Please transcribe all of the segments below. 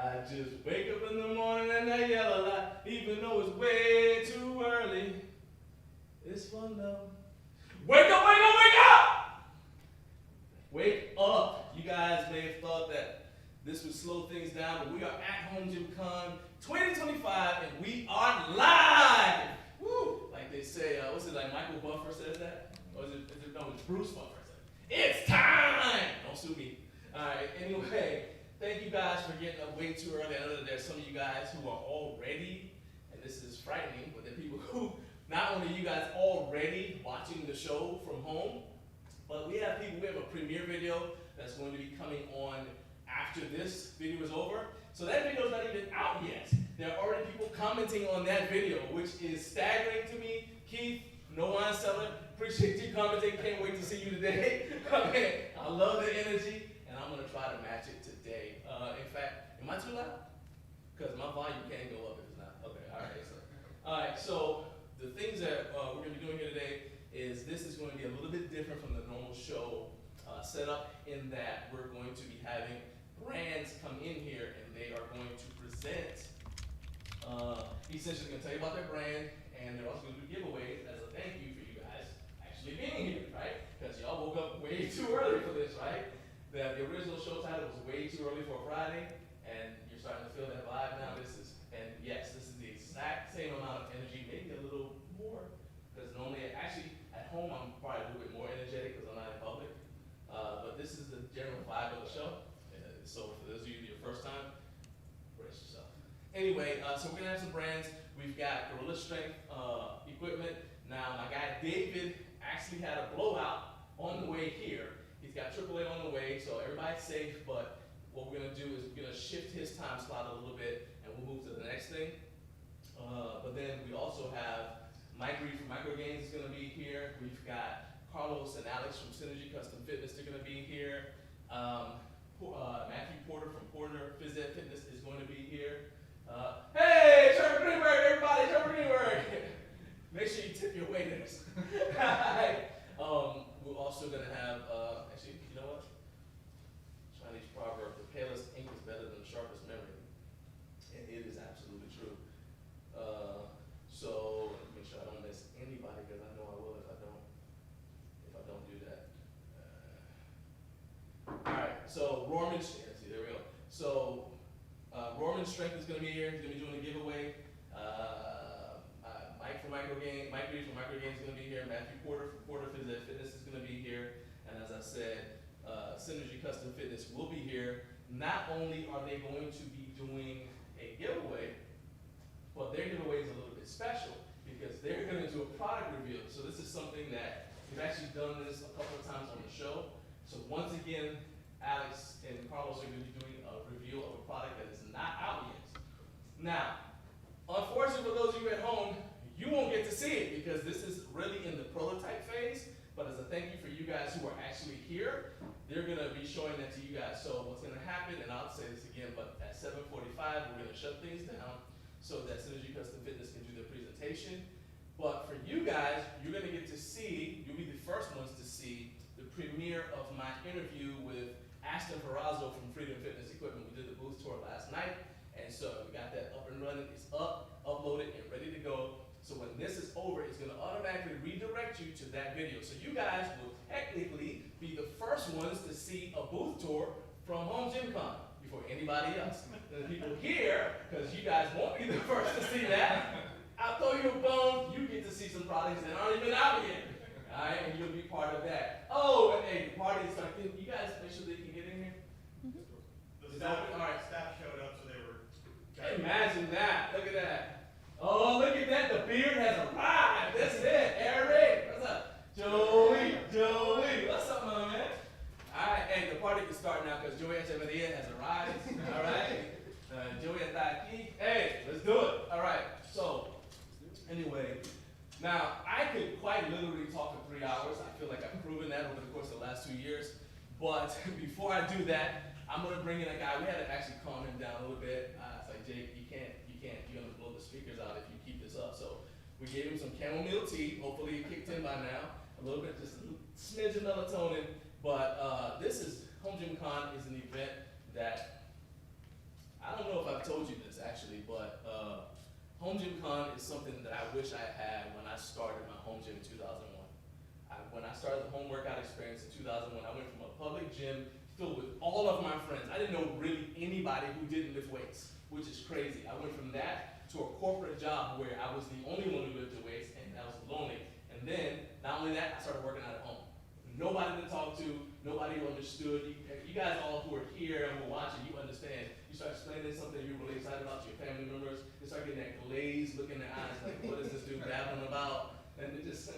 I just wake up in the morning and I yell a lot, even though it's way too early. It's fun though. Wake up, wake up, wake up! Wake up. You guys may have thought that this would slow things down, but we are at HomeGymCon 2025 and we are live! Woo! Like they say, what's it like, Michael Buffer says that? Or is it no, it's Bruce Buffer says it. It's time! Don't sue me. Alright, anyway, thank you guys for getting up way too early. I know that there's some of you guys who are already, and this is frightening, but there are people who, not only you guys already watching the show from home, but we have a premiere video that's going to be coming on after this video is over. So that video is not even out yet. There are already people commenting on that video, which is staggering to me. Keith, no wine cellar, appreciate you commenting. Can't wait to see you today. Okay, I love the energy, and I'm gonna try to match it today. In fact, am I too loud? Because my volume can't go up if it's not. Okay, all right. So the things that we're gonna be doing here today is this is going to be a little bit different from the normal show setup in that we're going to be having brands come in here and they are going to present, essentially going to tell you about their brand, and they're also going to do giveaways as a thank you for you guys actually being here, right? Because y'all woke up way too early for this, right? The original show title was way too early for a Friday, and you're starting to feel that vibe now. And yes, this is the exact same amount of energy, maybe a little more, because normally, actually, at home I'm probably a little bit more energetic because I'm not in public. But this is the general vibe of the show. So for those of you your first time, brace yourself. Anyway, so we're gonna have some brands. We've got Gorilla Strength equipment. Now my guy David actually had a blowout on the way here. He's got AAA on the way, so everybody's safe. But what we're gonna do is we're gonna shift his time slot a little bit, and we'll move to the next thing. But then we also have Mike Reed from Gainz is gonna be here. We've got Carlos and Alex from Synergy Custom Fitness. They're gonna be here. Matthew Porter from Physed Fitness is going to be here. Hey, Trevor Greenberg, everybody, Trevor Greenberg. Make sure you tip your waiters. We're also going to have, actually, you know what? Chinese proverb, the palest ink is better than the sharpest memory. And it is absolutely true. So, let me make sure I don't miss anybody, because I know I will if I don't do that. Alright, so Rorman, see, there we go. So, Rorman Strength is going to be here. He's going to be doing a giveaway. Mike Reed from Gainz is going to be here. Matthew Porter from Physed Fitness is going to be here. And as I said, Synergy Custom Fitness will be here. Not only are they going to be doing a giveaway, but their giveaway is a little bit special because they're going to do a product reveal. So this is something that we've actually done this a couple of times on the show. So once again, Alex and Carlos are going to be doing a review of a product that is not out yet. Now, unfortunately for those of you at home, you won't get to see it because this is really in the prototype phase. But as a thank you for you guys who are actually here, they're going to be showing that to you guys. So what's going to happen, and I'll say this again, but at 7:45, we're going to shut things down so that Synergy Custom Fitness can do their presentation. But for you guys, you're going to get to see, you'll be the first ones to see the premiere of my interview with Ashton Ferrazzo from Freedom Fitness Equipment. We did the booth tour last night, and so we got that up and running. It's up, uploaded, and ready to go. So when this is over, it's going to automatically redirect you to that video. So you guys will technically be the first ones to see a booth tour from HomeGymCon before anybody else. And the people here, because you guys won't be the first to see that, I'll throw you a bone. You get to see some products that aren't even out yet. All right, and you'll be part of that. Oh, and hey, the party is starting. You guys make sure they can get in here. The staff showed up, so they were. Imagine that. Look at that. Oh, look at that. The beard has arrived. That's it. Eric, what's up? Joey, what's up, my man? All right, hey, the party can start now because Joey Echeverria has arrived. All right, Joey está aquí. Hey, let's do it. All right. So, anyway. Now, I could quite literally talk for 3 hours. I feel like I've proven that over the course of the last 2 years. But before I do that, I'm going to bring in a guy. We had to actually calm him down a little bit. It's like, Jake, you can't. You're going to blow the speakers out if you keep this up. So we gave him some chamomile tea. Hopefully it kicked in by now. A little bit, just a smidge of melatonin. But this is, HomeGymCon is an event that I don't know if I've told you this actually, but HomeGymCon is something that I wish I had when I started my home gym in 2001. When I started the home workout experience in 2001, I went from a public gym filled with all of my friends. I didn't know really anybody who didn't lift weights, which is crazy. I went from that to a corporate job where I was the only one who lifted weights, and I was lonely. And then, not only that, I started working out at home. Nobody to talk to, nobody who understood. You guys all who are here and who are watching, you understand. You start explaining something you're really excited about to your family members. They start getting that glazed look in their eyes, like, what is this dude babbling about? And they just,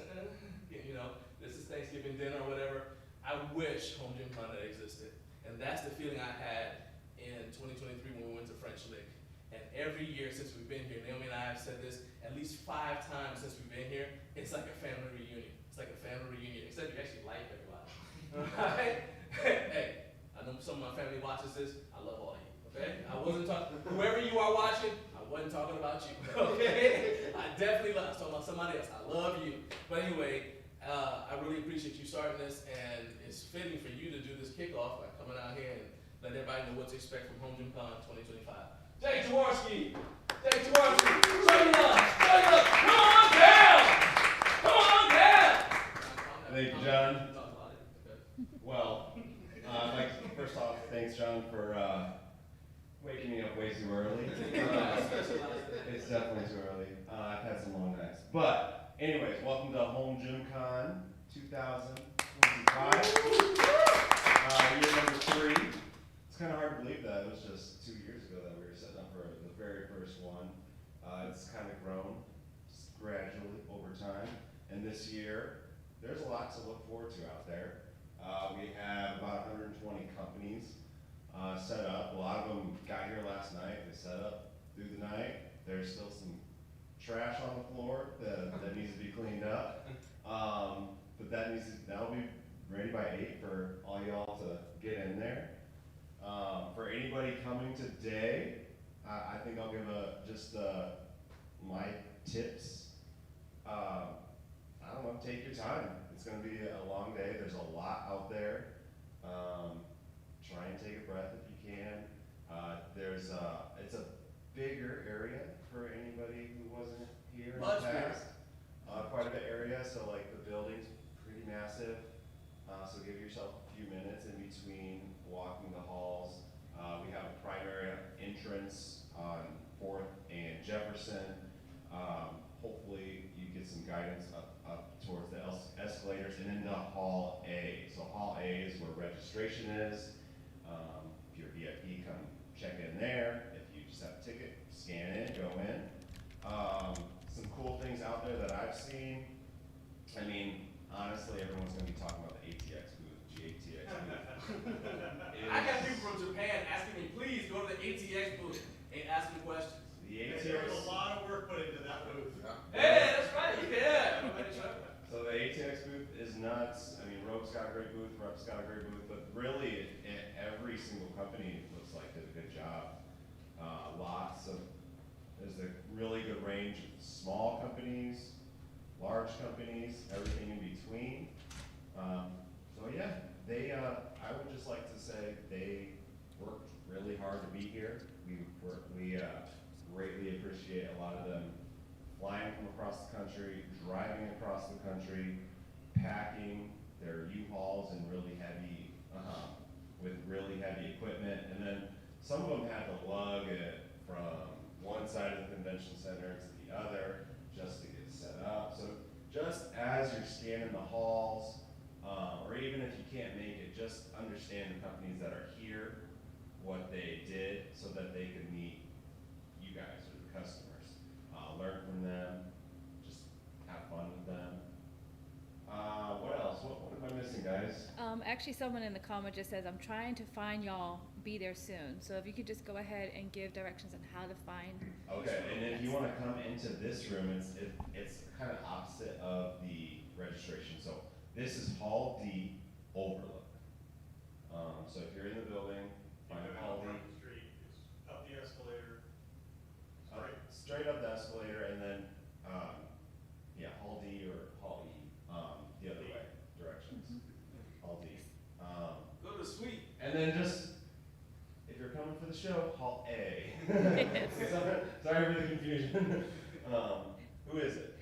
you know, this is Thanksgiving dinner or whatever. I wish HomeGymCon had existed. And that's the feeling I had in 2023 when we went to French Lick. And every year since we've been here, Naomi and I have said this at least 5 times since we've been here, it's like a family reunion. It's like a family reunion, except you actually like everybody. Right? Hey, I know some of my family watches this. I love all of you, okay? I wasn't talking, whoever you are watching, I wasn't talking about you, okay? I definitely love, I was talking about somebody else. I love you. But anyway, I really appreciate you starting this, and it's fitting for you to do this kickoff by coming out here and let everybody know what to expect from HomeGymCon 2025. Jay Jaworski! Jay Jaworski! Show me love! Show me love! Come on down! Come on down! Thank you, John. Well, first off, thanks, John, for waking me up way too early. It's definitely too early. I've had some long nights. But, anyways, welcome to HomeGymCon 2025. Year number 3. It's kind of hard to believe that it was just 2 years ago that we were setting up for the very first one. It's kind of grown gradually over time. And this year, there's a lot to look forward to out there. We have about 120 companies set up. A lot of them got here last night. They set up through the night. There's still some trash on the floor that needs to be cleaned up. But that'll be ready by 8 for all y'all to get in there. For anybody coming today, I think I'll give my tips. I don't know, take your time. It's going to be a long day. There's a lot out there. Try and take a breath if you can. It's a bigger area for anybody who wasn't here in the past. Quite a bit area, so like the building's pretty massive. So give yourself a few minutes in between walking the halls. We have a primary entrance on 4th and Jefferson. Hopefully you get some guidance up towards the escalators and into Hall A. So Hall A is where registration is. If you're VIP, come check in there. If you just have a ticket, scan in, go in. Some cool things out there that I've seen. I mean, honestly, everyone's going to be talking about the ATX booth, GATX booth. I got people from Japan asking me, please go to the ATX booth and ask me questions. The ATX. There was a lot of work put into that booth. Hey, that's right, yeah. So the ATX booth is nuts. I mean, Rogue's got a great booth, Rep's got a great booth, but really, every single company looks like did a good job. There's a really good range of small companies, large companies, everything in between. So yeah, I would just like to say they worked really hard to be here. We greatly appreciate a lot of them flying from across the country, driving across the country, packing their U-Hauls and with really heavy equipment, and then some of them had to lug it from one side of the convention center to the other just to get set up. So just as you're scanning the halls, or even if you can't make it, just understand the companies that are here, what they did, so that they can meet you guys or the customers. Learn from them, just have fun with them. What else? What am I missing, guys? Actually, someone in the comment just says, I'm trying to find y'all, be there soon. So if you could just go ahead and give directions on how to find. Okay, and if you want to come into this room, it's kind of opposite of the registration. So this is Hall D Overlook. So if you're in the building, find Hall D. The street, it's up the escalator, Straight up the escalator, and then Hall D or Hall E, the other way, directions. Hall D. Go to the suite. And then just, if you're coming for the show, Hall A. Sorry for the confusion. Who is it?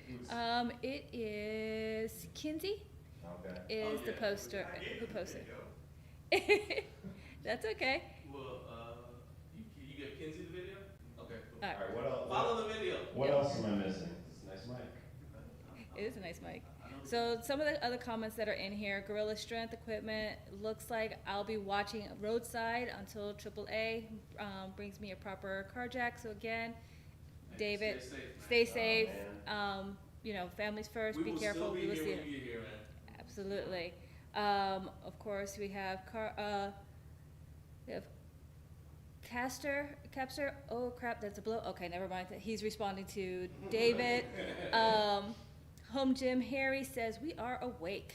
It is Kinsey Okay. is the yeah. poster, who posted. That's okay. Well, you give Kinsey the video? Okay. Cool. All right. Alright, what else? Follow the video. What else am I missing? It's a nice mic. It is a nice mic. So some of the other comments that are in here, Gorilla Strength Equipment, looks like I'll be watching roadside until AAA brings me a proper car jack. So again, David, stay safe. You know, families first, be careful. We will see still it. be here when you get here, man. Absolutely. Of course, we have Capster. Oh crap, that's a blow. Okay, never mind. He's responding to David. Home Gym Harry says we are awake.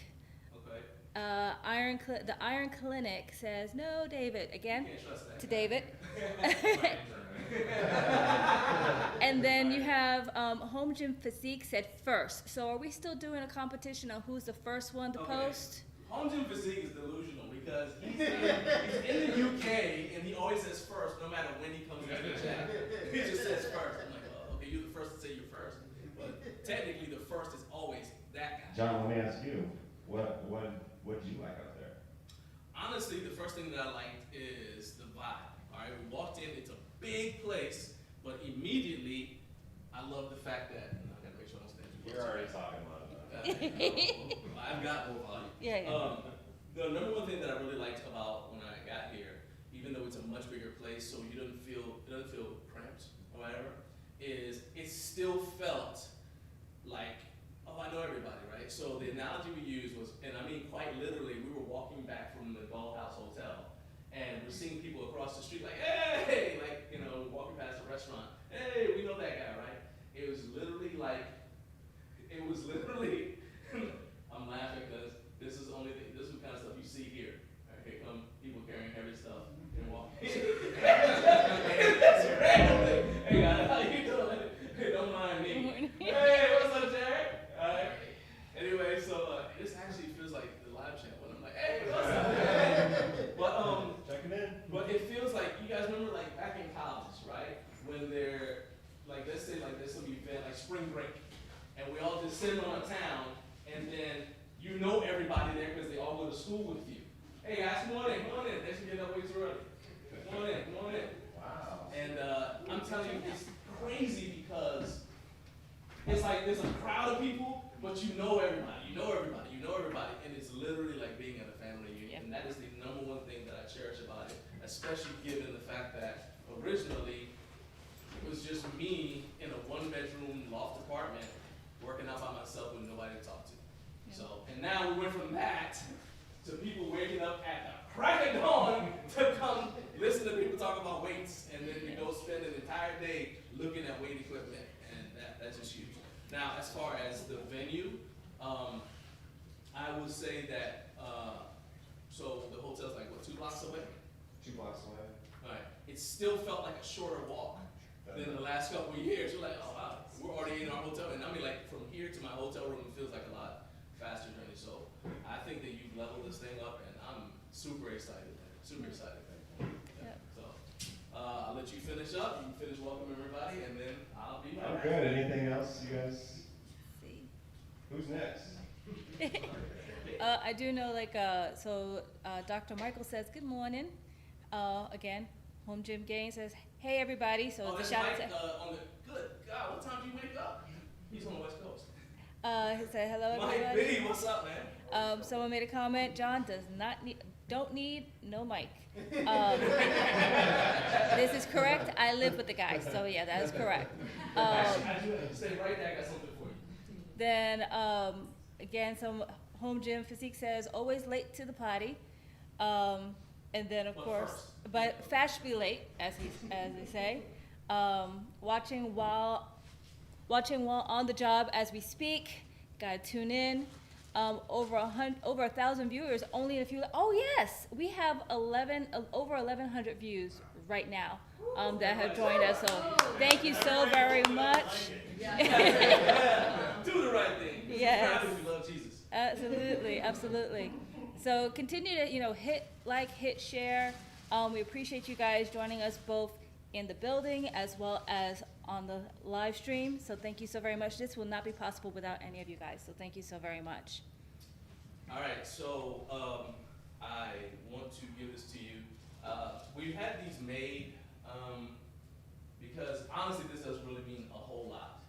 Okay. The Iron Clinic says no, David. Again, Can't trust that to guy. David. And then you have Home Gym Physique said first. So are we still doing a competition on who's the first one to Okay. post? Home Gym Physique is delusional because he's in the UK and he always says first, no matter when he comes into the chat. He just says first. I'm like, oh, okay, you're the first to say you're first. But technically, the first is always that guy. John, let me ask you, what do you like out there? Honestly, the first thing that I liked is the vibe. All right, we walked in, it's a big place, but immediately, I love the fact that, and I gotta make sure I don't stand too You're close. already talking about it. I've got more volume. Yeah. The number one thing that I really liked about when I got here, even though it's a much bigger place, so it doesn't feel cramped or whatever, is it still felt like, oh, I know everybody, right? So the analogy we used was, and I mean quite literally, we were walking back from the Dollhouse Hotel, and we're seeing people across the street like, hey, like, you know, walking past a restaurant, hey, we know that guy, right? It was literally, I'm laughing because this is the kind of stuff you see here. All right, here come people carrying heavy stuff and walking. That's randomly. Hey guys, how you doing? Hey, don't mind me. Hey, what's up, Jared? Anyway, so this actually feels like the live chat when I'm like, hey, what's up? But Checking in. but it feels like you guys remember like back in college, right? When they're like, let's say like there's some event like spring break, and we all just sit on a town, and then you know everybody there because they all go to school with you. Hey guys, come on in. Thanks for getting up way too early. Come on in. Wow. And I'm telling you, it's crazy because it's like there's a crowd of people, but you know everybody, and it's literally like being at a family reunion. And that is the number one thing that I cherish about it, especially given the fact that originally it was just me in a one-bedroom loft apartment working out by myself with nobody to talk to. Yeah. So, and now we went from that to people waking up at the crack of dawn to come listen to people talk about weights, and then we go spend an entire day looking at weight equipment, and that's just huge. Now, as far as the venue, I would say that, so the hotel's like, what, 2 blocks away? 2 blocks away. All right. It still felt like a shorter walk than the last couple of years. We're like, oh wow, we're already in our hotel. And I mean, like, from here to my hotel room, it feels like a lot faster journey. So I think that you've leveled this thing up, and I'm super excited, man. Super excited. Yeah. Yep. So I'll let you finish up. You can finish welcoming everybody, and then I'll be I'm back. good. Anything else, you guys? See. Who's next? I do know, Dr. Michael says, good morning. Again, Home Gym Gainz says, hey, everybody. So Oh, the there's shout Mike out on the, good God, what time do you wake up? He's on the West Coast. he said, hello, Mike everybody. B, what's up, man? Someone made a comment, John don't need no mic. This is correct. I live with the guys, so yeah, that is correct. Actually, I do stay right there. I got something for you. Then, again, some Home Gym Physique says, always late to the potty. And then, of But course, first. but fashionably late, as they say. Watching while on the job as we speak. Gotta tune in. Over 1,000 viewers, only in a few. Oh yes, we have over 1,100 views right now that have joined us. So thank you so very much. Do the right thing. Yes. Proud if you love Jesus. Absolutely. So continue to hit like, hit share. We appreciate you guys joining us both in the building as well as on the live stream. So thank you so very much. This will not be possible without any of you guys. So thank you so very much. All right, so I want to give this to you. We've had these made because honestly, this doesn't really mean a whole lot.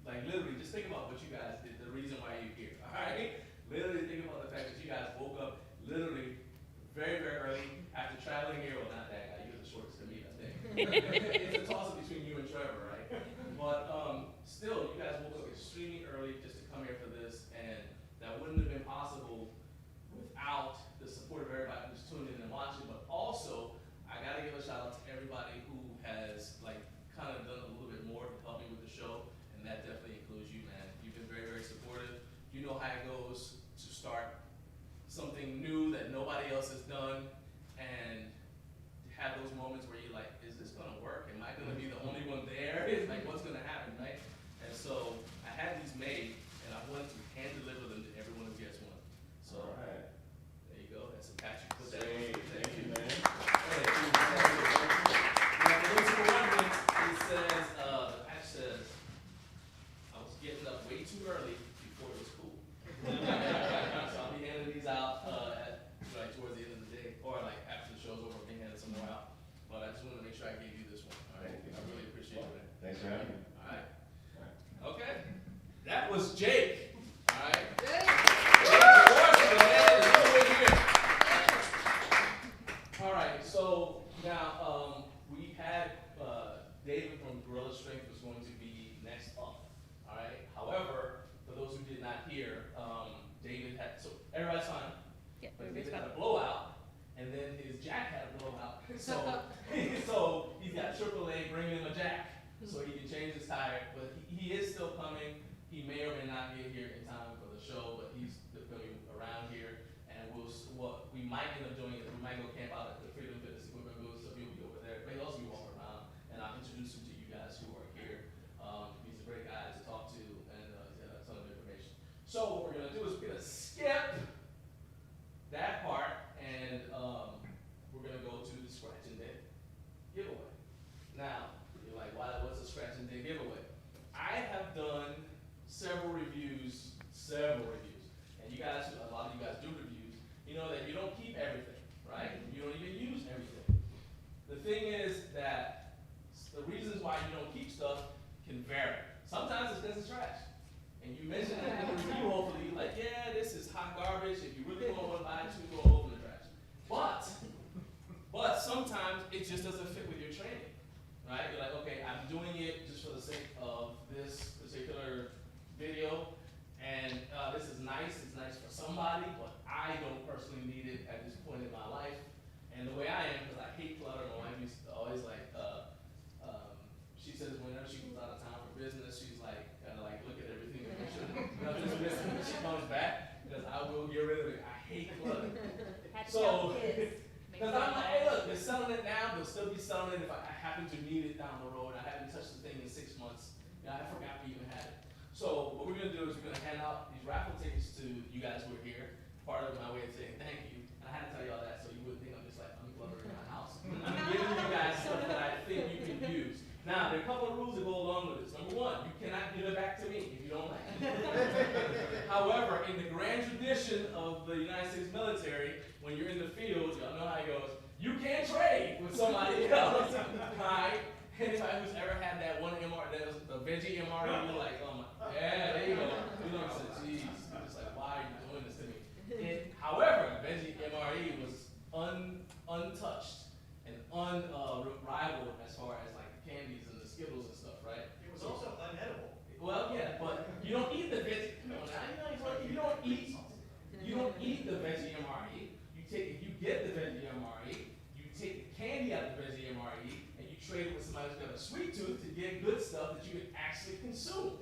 Like literally, just think about what you guys did, the reason why you're here, all right? Literally think about the fact that you guys woke up literally very, very early after traveling here. Well, not that guy, you're the shortest to me, I think. It's a toss-up between you and Trevor, right? But still, you guys woke up extremely early just to come here for this, and that wouldn't have been possible without the support of everybody who's tuning in and watching. But also, I gotta give a shout out to everybody who has like kind of done a little bit more to help me with the show, and that definitely includes you, man. You've been very, very supportive. You know how it goes to start something new that nobody else has done, and have those moments where you're like, is this gonna work? Am I gonna be the only one there? It's like, what's gonna happen, right? And so I had these made, and I wanted to hand deliver them to everyone who gets one. So Alright. there you go. That's a patch. You put that Sweet. on. Thank you, man. Hey, now, for those who are wondering, it says, the patch says, I was getting up way too early before it was cool. So I'll be handing these out like towards the end of the day, or like after the show's over, I'll be handing some more out. But I just wanted to make sure I gave you this one. All right, Thank you. I really appreciate it, man. Thanks for having me. All right. Okay. That was Jake. All right. All right. So now we had David from Gorilla Strength was going to be next up. All right. However, for those who did not hear, David had everybody's fine. Yeah, But David had a blowout, and then his jack had a blowout. So he's got AAA bringing him a jack, so he can change his tire. But he is still coming. He may or may not get here in time for the show, but he's coming around here. And what we might end up doing is we might go camp out at the Freedom Fitness Equipment booth, so he'll be over there. But he'll also be walking around, and I'll introduce him to you guys who are here. He's a great guy to talk to, and he's got a ton of information. So what we're gonna do is we're gonna skip that part, and we're gonna go to the scratch and dig giveaway. Now, you're like, what's a scratch and dig giveaway? I have done several reviews, and you guys, a lot of you guys do reviews. You know that you don't keep everything, right? You don't even use everything. The thing is that the reasons why you don't keep stuff can vary. Sometimes it's because it's trash. And you mentioned that in the review, hopefully, you're like, yeah, this is hot garbage. If you really want to buy it, you go open the trash. But sometimes it just doesn't fit with your training, right? You're like, okay, I'm doing it just for the sake of this particular video, and this is nice. It's nice for somebody, but I don't personally need it at this point in my life. And the way I am, because I hate clutter, my wife used to always like, she says whenever she goes out of town for business, she's like, kind of like look at everything and make sure nothing's missing when she comes back, because I will get rid of it. I hate clutter. So, because I'm like, hey look, they're selling it now, they'll still be selling it if I happen to need it down the road. I haven't touched the thing in 6 months. I forgot we even had it. So what we're gonna do is we're gonna hand out these raffle tickets to you guys who are here. Part of my way of saying thank you. And I had to tell you all that so you wouldn't think I'm just like uncluttering my house. I'm giving you guys stuff that I think you can use. Now, there are a couple of rules that go along with this. Number one, you cannot give it back to me if you don't like it. However, in the grand tradition of the United States military, when you're in the field, y'all know how it goes, you can trade with somebody else, right? Anybody who's ever had that one MR, that was the veggie MRE, you're like, oh my, yeah, there you go. You know what I'm saying? Jeez, you're just like, why are you doing this to me? However, veggie MRE was untouched and unrivaled as far as like the candies and the Skittles and stuff, right? It was also unedible. Well, yeah, but you don't eat the veggie. Come on now, you don't eat the veggie MRE. If you get the veggie MRE, you take the candy out of the veggie MRE, and you trade it with somebody who's got a sweet tooth to get good stuff that you can actually consume.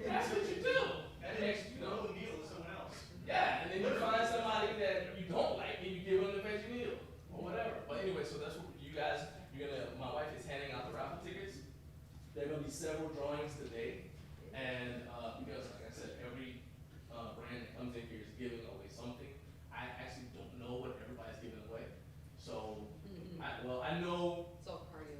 That's what you do. And then you know the meal is someone else. Yeah, and then you find somebody that you don't like, and you give them the veggie meal or whatever. But anyway, so that's what you guys. My wife is handing out the raffle tickets. There are going to be several drawings today, and because, like I said, every brand that comes in here is giving away something. I actually don't know what everybody's giving away, so I know. It's all cardio.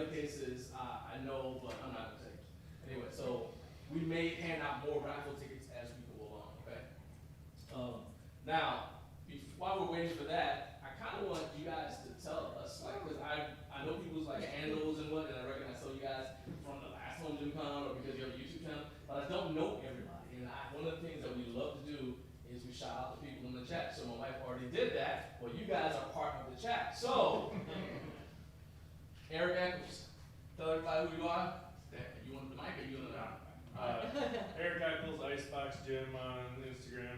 other cases, I know, but I'm not gonna take it. Anyway, so we may hand out more raffle tickets as we go along, okay? Now, while we're waiting for that, I kind of want you guys to tell us, like, because I know people's like handles and what, and I reckon I saw you guys from the last HomeGymCon or because you have a YouTube channel, but I don't know everybody. And one of the things that we love to do is we shout out the people in the chat. So my wife already did that. Well, you guys are part of the chat. So, Eric Eccles, tell everybody who you are. You want the mic or you want the Eric Eccles, Icebox Gym on Instagram.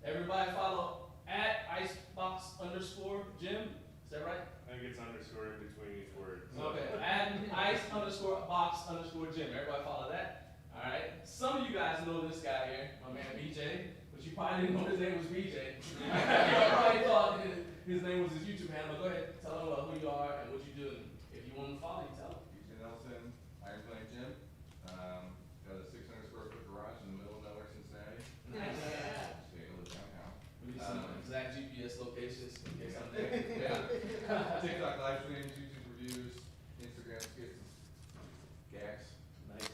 Everybody follow at icebox_gym. Is that right? I think it's underscore in between each word. Okay. At ice_box_gym. Everybody follow that. All right. Some of you guys know this guy here, my man BJ, but you probably didn't know his name was BJ. You probably thought his name was his YouTube handle. Go ahead, tell them who you are and what you do. If you want to follow, you tell them. BJ Nelson, Iron Plank Gym. Got a 600 square foot garage in the middle of nowhere, Cincinnati. Nice. Just take a look downtown. We need some exact GPS locations in case I'm there. Yeah. TikTok live streams, YouTube reviews, Instagram skits, gags. Nice.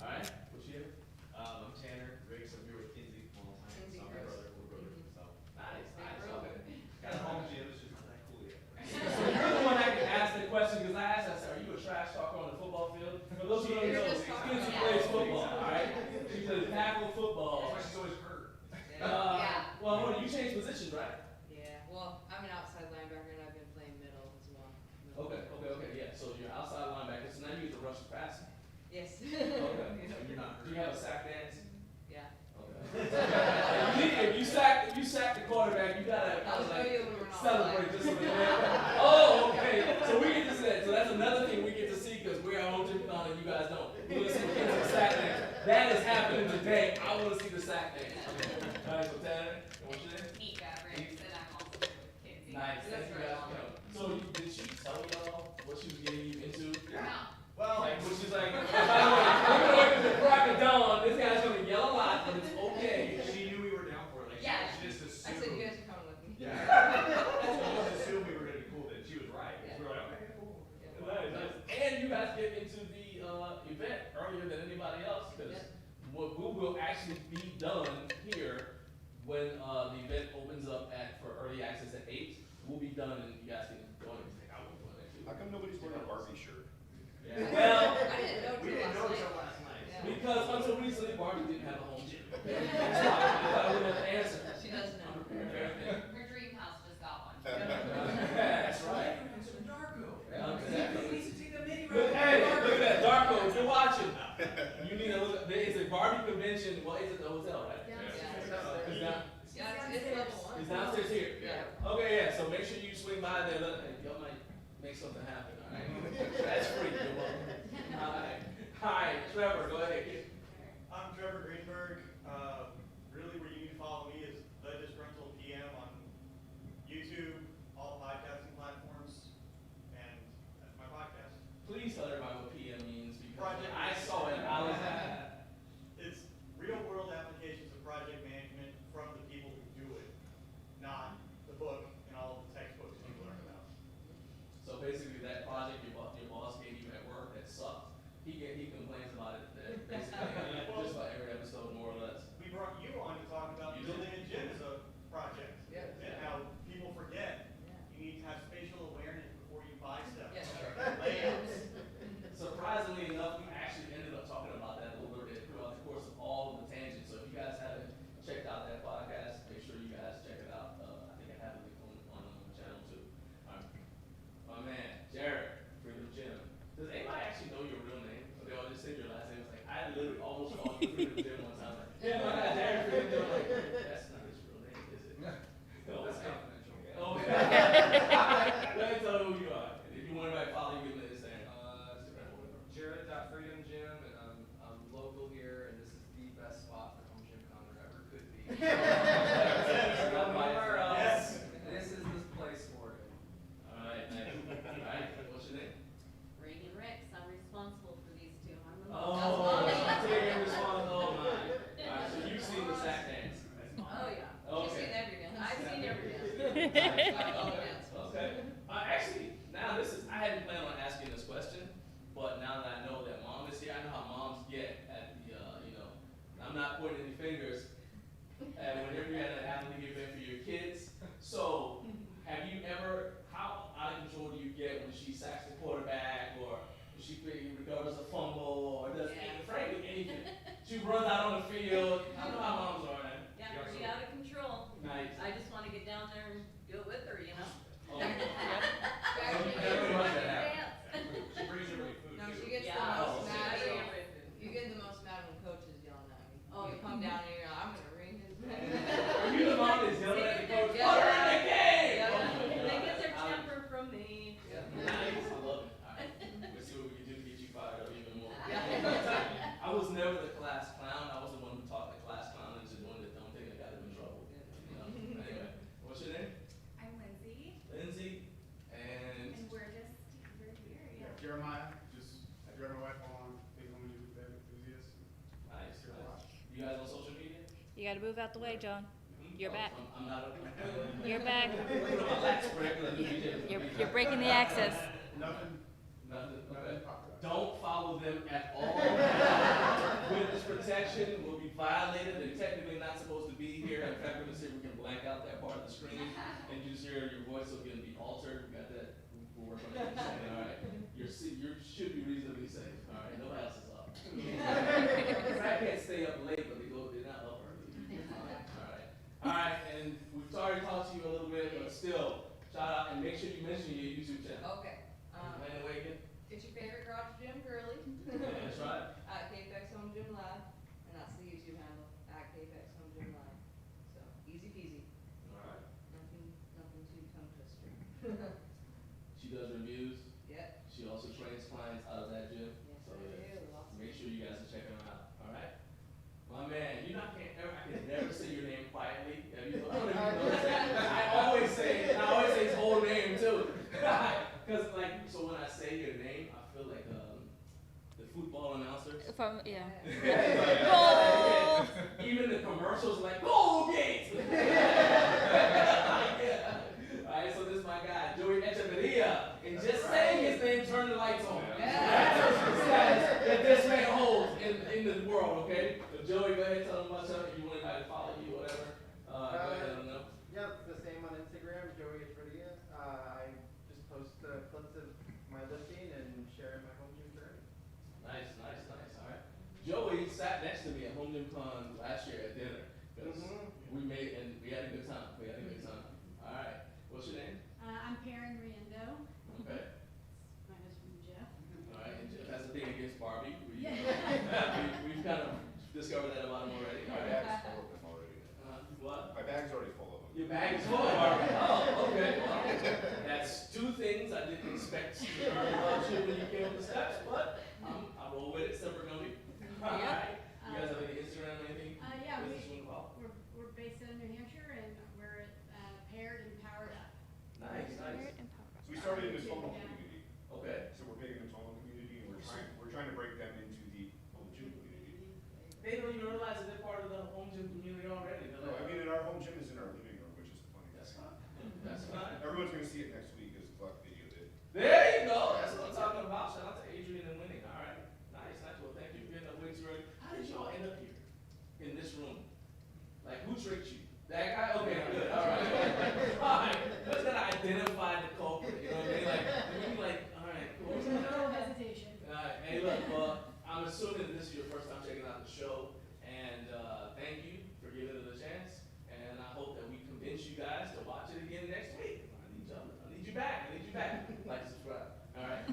All right. What you have? I'm Tanner Riggs. I'm here with Kinsey full time. Kinsey So I'm my Riggs. brother. So Nice. Okay. got a home gym. It's just not that cool yet. So you're the one that can ask the question because I asked, I said, are you a trash talker on the football field? For those who don't You're know, just talking Kinsey about plays that. football, all right? She plays tackle football. That's why she's always hurt. Yeah. Well, hold on, you changed positions, right? Yeah, well, I'm an outside linebacker and I've been playing middle as well. Okay, yeah. So you're outside linebacker, so now you get to rush the passer. Yes. Okay. So you're not Do hurt. you have a sack dance? Yeah. Okay. If you sack the quarterback, you gotta I'll show like you when we're not celebrate live. just a little bit. Oh, okay. So we get to see that. So that's another thing we get to see because we're at HomeGymCon and you guys don't. We're gonna see the sack dance. That is happening today. I want to see the sack dance. All right, so Tanner, what's your name? And I'm also with Kinsey. Nice. That's Thank you right. guys for coming. So did she tell y'all what she was getting you into? No. Well, Like, which is like, by the way, we're gonna wake up at the crack of dawn. This guy's gonna yell a lot, and it's okay. She knew we were down for it. Like, Yeah. she just I assumed. said you guys are coming with me. Yeah. She just assumed we were gonna be cool. That she was right. Yeah. We were like, okay, cool. Nice. And you guys get into the event earlier than anybody else because what we will actually be done here when the event opens up for early access at 8. We'll be done and you guys can join us. I will join that too. How come nobody's wearing a Barbie shirt? Well, I didn't know We till didn't know last each night. other last night. Yeah. because until recently Barbie didn't have a home gym. I wouldn't have to answer. She does now. I'm prepared for everything. Her dream house just got one. That's right. Exactly. to take the mini Look, hey, look at that, Darko, if you're watching, you need to look, there is a Barbie convention, well, it's at the hotel, right? Yeah. It's down, Yeah, it's level one. it's downstairs here. Yeah. Okay, yeah, so make sure you swing by there, look, hey, y'all might make something happen, all right? That's free, you're welcome. All right, hi, Trevor, go ahead. I'm Trevor Greenberg. Really, where you need to follow me is The Disgruntled PM on YouTube, all podcasting platforms, and that's my podcast. Please tell everybody what PM means, because Project I saw it, I was It's real-world applications of project management from the people who do it, not the book and all of the textbooks you learn about. so basically that project your boss gave you at work that sucked, he complains about it, that basically, just about every episode, more or less. We brought you on to talk about You building a gym as a project. Yeah. And how people forget, Yeah. you need to have spatial awareness before you buy stuff. Yeah. Layouts. Surprisingly enough, we actually ended up talking about that a little bit throughout the course of all of the tangents. So if you guys haven't checked out that podcast, make sure you guys check it out. I think I have a link on the channel too. My man, Jared, Freedom Gym. Does anybody actually know your real name? Or they all just say your last name? It's like, I literally almost called you Freedom Gym one time. Like, yeah, my guy Jared Freedom Gym. I'm like, that's not his real name, is it? No, That's okay. confidential. Oh, yeah. Let me tell you who you are. If you want everybody to follow you, give me this thing. Instagram or whatever. Jared.Freedom Gym, and I'm local here, and this is the best spot for HomeGymCon there ever could be. Nowhere else. This is the place for it. All right, nice. All right, what's your name? Reagan Ricks, I'm responsible for these two. I'm the Oh, taking responsibility. Oh, my. All right, so you've seen the sack dance. Oh, yeah. She's Okay. seen every dance. I've seen every dance. Okay. Actually, now I hadn't planned on asking this question, I'm not pointing any fingers. And whenever you had an athletic event for your kids, so have you ever, how out of control do you get when she sacks the quarterback, or she recovers a fumble, or does frankly anything? She runs out on the field. I know how moms are, man. Yeah, pretty out of control. Nice. I just wanna get down there and do it with her, you know? Oh, Everybody wants that happen. She brings everybody food. No, too. she gets Yeah, the most I mad. bring everything. You get the most mad when coach is yelling at me. Oh, You come down here, I'm gonna ring his bell. Are you the mom that's yelling at the coach? Yeah. Put her in the game! Yeah, Oh, they get their I- temper from me. Nice, I love it. All right, let's see what we can do to get you fired up even more. Yeah. I was never the class clown. I was the one who taught the class clown into doing the dumb thing that got him in trouble. You know? Anyway, what's your name? I'm Lindsay, Lindsay. And and we're here, yeah. Jeremiah, just I drive my wife on big home gym enthusiast. nice, nice. You guys on social media? You gotta move out the way, John. You're Oh, back. I'm not. You're back. Put on my lax break, 'cause I do DJ. You're breaking the access. Nothing, Nothing. Okay. nothing popular. Don't follow them at all. Witness protection will be violated. They're technically not supposed to be here. In fact, we're gonna see if we can blank out that part of the screen and just hear your voice so it can be altered. We got that. We'll work on that in a second. All right. You should be reasonably safe. All right. Nobody else is up. I can't stay up late, but they're not up early. All right. All right. And we've already talked to you a little bit, but still, shout out and make sure you mention your YouTube channel. Okay. Man Awaken. It's your favorite garage gym girly. Yeah, that's right. At KFX Home Gym Live, and that's the YouTube handle, at KFX Home Gym Live. So, easy peasy. All right. Nothing too tongue twister. She does reviews. Yep. She also trains clients out of that gym. Yes, So I yeah, do. Lots of make sure you guys are checking her out. All right. My man, I can never say your name quietly. Have you? I don't know if you noticed that. I always say his whole name too. Cause like, so when I say your name, I feel like the football announcers. From, yeah. Yeah. Even the commercials like, go Gainz! Yeah. Alright, so this is my guy, Joey Echeverria. And just saying his name turned the lights on. That's the status that this man holds in the world, okay? So Joey, go ahead and tell them about yourself. If you want anybody to follow you, whatever. Go ahead and let them know. Yeah, it's the same on Instagram, Joey Echeverria. I just post clips of my lifting and sharing my home gym journey. Nice, nice, nice. All right. Joey sat next to me at HomeGymCon last year at dinner. 'Cause we had a good time. All right. What's your name? I'm Karen Riendo, Okay. my husband Jeff. All right. And Jeff has a thing against Barbie. Yeah. We've kind of discovered that about him already. All My right. bag's full of them already. What? My bag's already full of them. Your bag is full of Barbie. Oh, okay. Well, that's two things I didn't expect to learn about you when you came up the steps, but I roll with it. Semper Gumby. All right. You guys have any Instagram or anything? Yeah, Business you wanna follow? we're based out of New Hampshire and we're paired and powered up. Nice, nice. So we started in the tonal community. Okay. So we're big in the tonal community, and we're trying to break them into the home gym community. They don't even realize that they're part of the home gym community already. They're No, like, I mean, and our home gym is in our living room, which is the funny that's thing. fine. That's fine. Everyone's gonna see it next week as Buck videoed it. There you go. That's what I'm talking about. Shout out to Adrian and Winnie. All right. Nice, nice. Well, thank you for getting up way too early. How did y'all end up here in this room? Like, who tricked you? That guy? Okay, good. All right. All right. Let's gotta identify the culprit. You know what I mean? All right, cool. No hesitation. Hey, look, I'm assuming that this is your first time checking out the show, and thank you for giving it a chance. And I hope that we convince you guys to watch it again next week. I need you back. Like and subscribe. All right.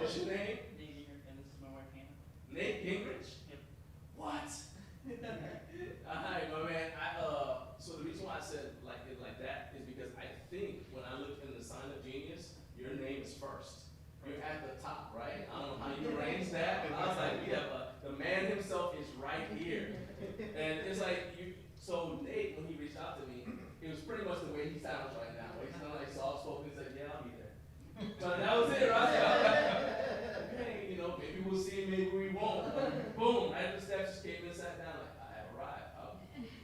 What's your name? Nate, and this is my wife Hannah. Nate Gingrich. Yep. What? Alright, my man. So the reason why I said it like that is because I think when I looked in the sign of genius, your name is first. You're at the top, right? I don't know how you arranged that, but I was like, we have the man himself is right here. And it's like so Nate, when he reached out to me, it was pretty much the way he sounds right now. He's kind of like soft spoken. He's like, yeah, I'll be there. So that was it, right? Okay, maybe we'll see, maybe we won't. Boom, right at the steps, just came in and sat down like, I have arrived.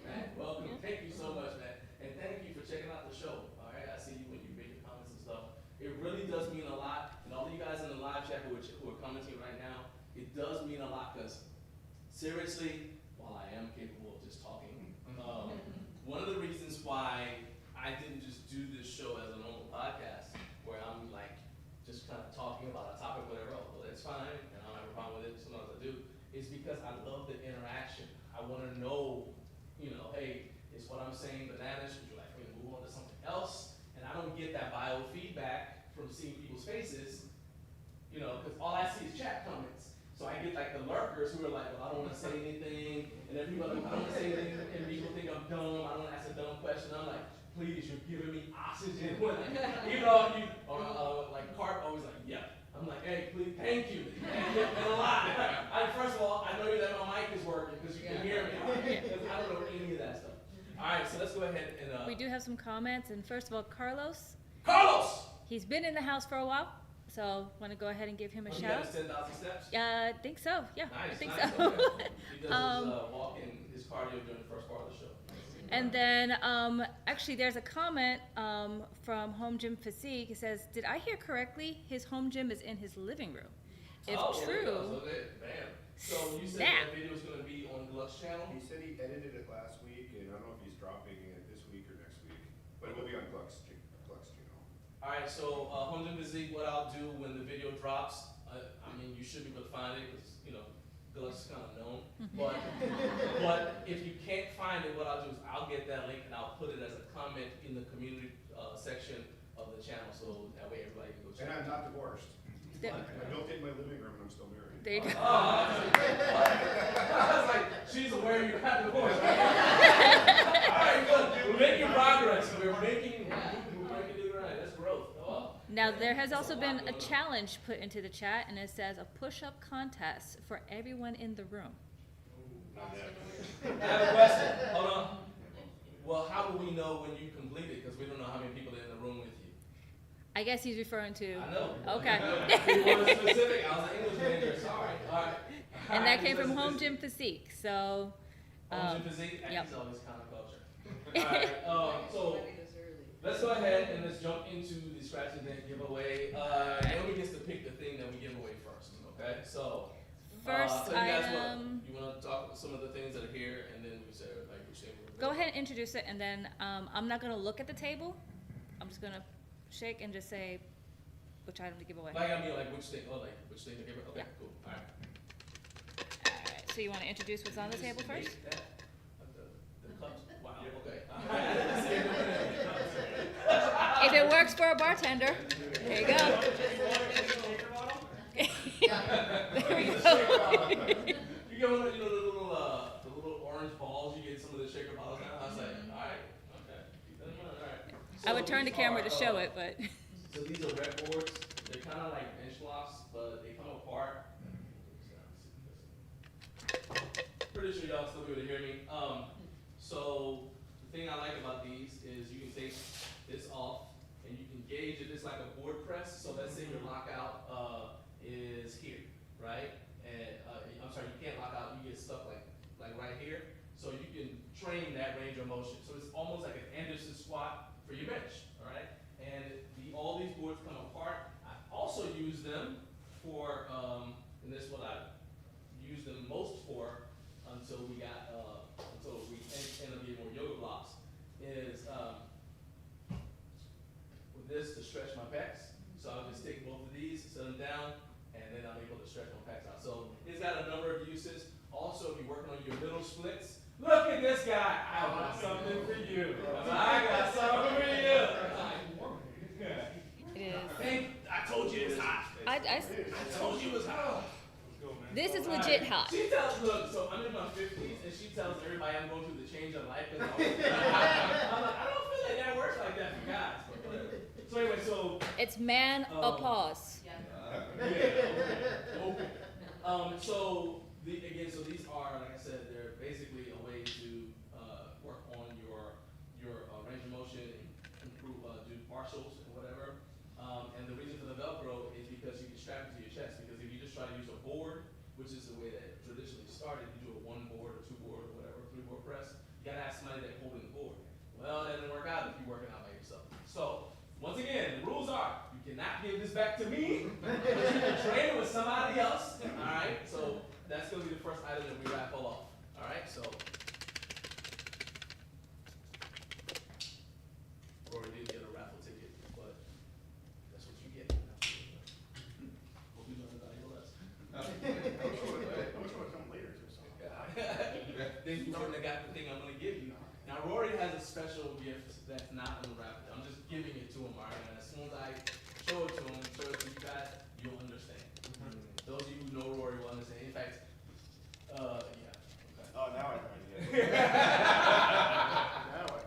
Man, welcome. Thank you so much, man. And thank you for checking out the show. All right, I see you when you make your comments and stuff. It really does mean a lot. And all of you guys in the live chat who are commenting right now, it does mean a lot because seriously, while I am capable of just talking, one of the reasons why I didn't just do this show as a normal podcast, where I'm like just kind of talking about a topic, whatever, well, that's fine, and I don't have a problem with it, sometimes I do, is because I love the interaction. I want to know, you know, hey, is what I'm saying bananas? Would you like me to move on to something else? And I don't get that biofeedback from seeing people's faces, you know, because all I see is chat comments. So I get like the lurkers who are like, well, I don't want to say anything, and then people are like, I don't want to say anything, and people think I'm dumb, I don't want to ask a dumb question. I'm like, please, you're giving me oxygen. Even though you, like Carp always like, yeah. I'm like, hey, please, thank you. And a lot. First of all, I know that my mic is working because you can hear me. I don't know any of that stuff. All right, so let's go ahead and. We do have some comments, and first of all, Carlos. Carlos! He's been in the house for a while, so want to go ahead and give him a He shout. got his 10,000 steps? I think so, yeah, Nice, I think nice, so. okay. He does his walking, his cardio during the first part of the show. And then, actually, there's a comment from Home Gym Physique. He says, did I hear correctly? His home gym is in his living room. If Well, there you true, go. Bam. So you said snap. that video is going to be on Gluck's channel? He said he edited it last week, and I don't know if he's dropping it this week or next week, but it will be on Gluck's channel. All right, so Home Gym Physique, what I'll do when the video drops, I mean, you should be able to find it because, you know, Gluck's kind of known. But if you can't find it, what I'll do is I'll get that link and I'll put it as a comment in the community section of the channel, so that way everybody can go check And it I'm out. not divorced. There- I built it in my living room and I'm still married. there you go. I was like, she's aware you got divorced. All right, good. We're making progress. We're making it right. That's growth. Oh. Now, there has also been a challenge put into the chat, and it says a push-up contest for everyone in the room. I have a question. Hold on. Well, how do we know when you complete it? Because we don't know how many people are in the room with you. I guess he's referring to. I know. Okay. You were specific. I was an English major. Sorry. All right. And that came from Home Gym Physique, so. Home Gym Physique? Yep. He's always counterculture. All right. So let's go ahead and let's jump into the scratch and dent giveaway. Naomi gets to pick the thing that we give away first. Okay. So. First so you guys item. You want to talk about some of the things that are here, and then we say like which thing we're Go ahead and introduce it, and then I'm not going to look at the table. I'm just going to shake and just say which item to give away. Like I mean, like which thing? Oh, like which thing to give away? Okay, Yeah. cool. All right. All right, so you want to introduce what's on the table first? The cups. Wow. Okay. If it works for a bartender, there you go. There we go. You get one of the little orange balls. You get some of the shaker bottles now. I was like, all right, okay. Keep that in mind. All right. I would turn the camera to show it, but. So these are rep boards. They're kind of like bench blocks, but they come apart. Pretty sure y'all still be able to hear me. So the thing I like about these is you can take this off and you can gauge it. It's like a board press. So let's say your lockout is here, right? And I'm sorry, you can't lock out. You get stuck like right here. So you can train that range of motion. So it's almost like an Anderson squat for your bench, all right? And all these boards come apart. I also use them for, and this is what I use them most for until we end up getting more yoga blocks, is with this to stretch my pecs. So I'll just take both of these, set them down, and then I'm able to stretch my pecs out. So it's got a number of uses. Also, if you're working on your middle splits, look at this guy. I got something for you. I got something for you. It is. I told you it was hot. I told you it was hot. This is legit hot. She tells, look, so I'm in my 50s, and she tells everybody I'm going through the change of life. I'm like, I don't feel like that works like that for guys. But whatever. So anyway, so. It's man a pause. Okay. So so these are, like I said, they're basically a way to work on your range of motion, improve, do partials and whatever. And the reason for the Velcro is because you can strap it to your chest. Because if you just try to use a board, which is the way that it traditionally started, you do a 1 board or 2 board or whatever, 3 board press. You gotta have somebody that's holding the board. Well, that doesn't work out if you're working out by yourself. So once again, the rules are you cannot give this back to me, but you can train it with somebody else. All right. So that's gonna be the first item that we wrap up. that's not on the Raffle. I'm just giving it to him, all right? And as soon as I show it to him, show it to you guys, you'll understand. Those of you who know Rory will understand. In fact, yeah. Okay. Oh, now I know. Now I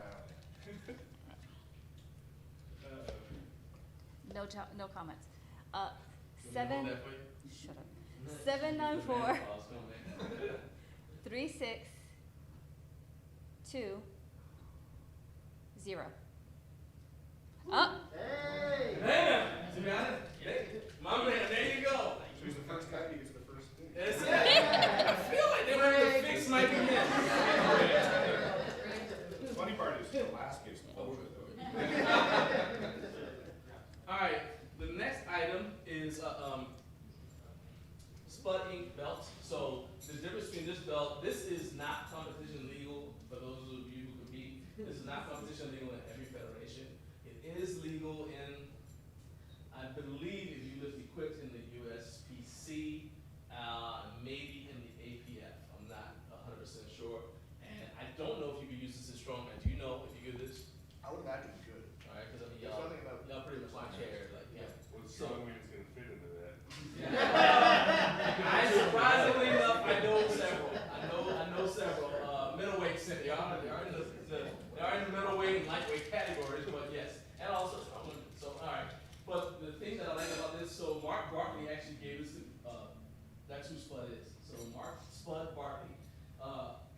know. No comments. You wanna hold that for you? Shut up. 794 36 2 0. Up. Hey! Damn! To be honest, my man, there you go. Who's the first guy? He gets the first thing. That's it. I feel like they were the fix might be missed. The funny part is the last gets the bullshit though. All right, the next item is Spud Ink belt. So the difference between this belt, this is not competition legal for those of you who compete. This is not competition legal in every federation. It is legal in, I believe, if you live equipped in the USPC, maybe in the APF. I'm not 100% sure. And I don't know if you can use this as strongman. Do you know if you do this? I would imagine you could. All right, because I mean, There's something about- y'all pretty much like chair, like, yeah. Well, So- strongman's gonna fit into that. I surprisingly enough, I know several. I know several. Middleweight, they are in the middleweight and lightweight categories, but yes, and also strong women. So all right, but the thing that I like about this, so Mark Barkley actually gave us that's who Spud is. So Mark Spud Barkley,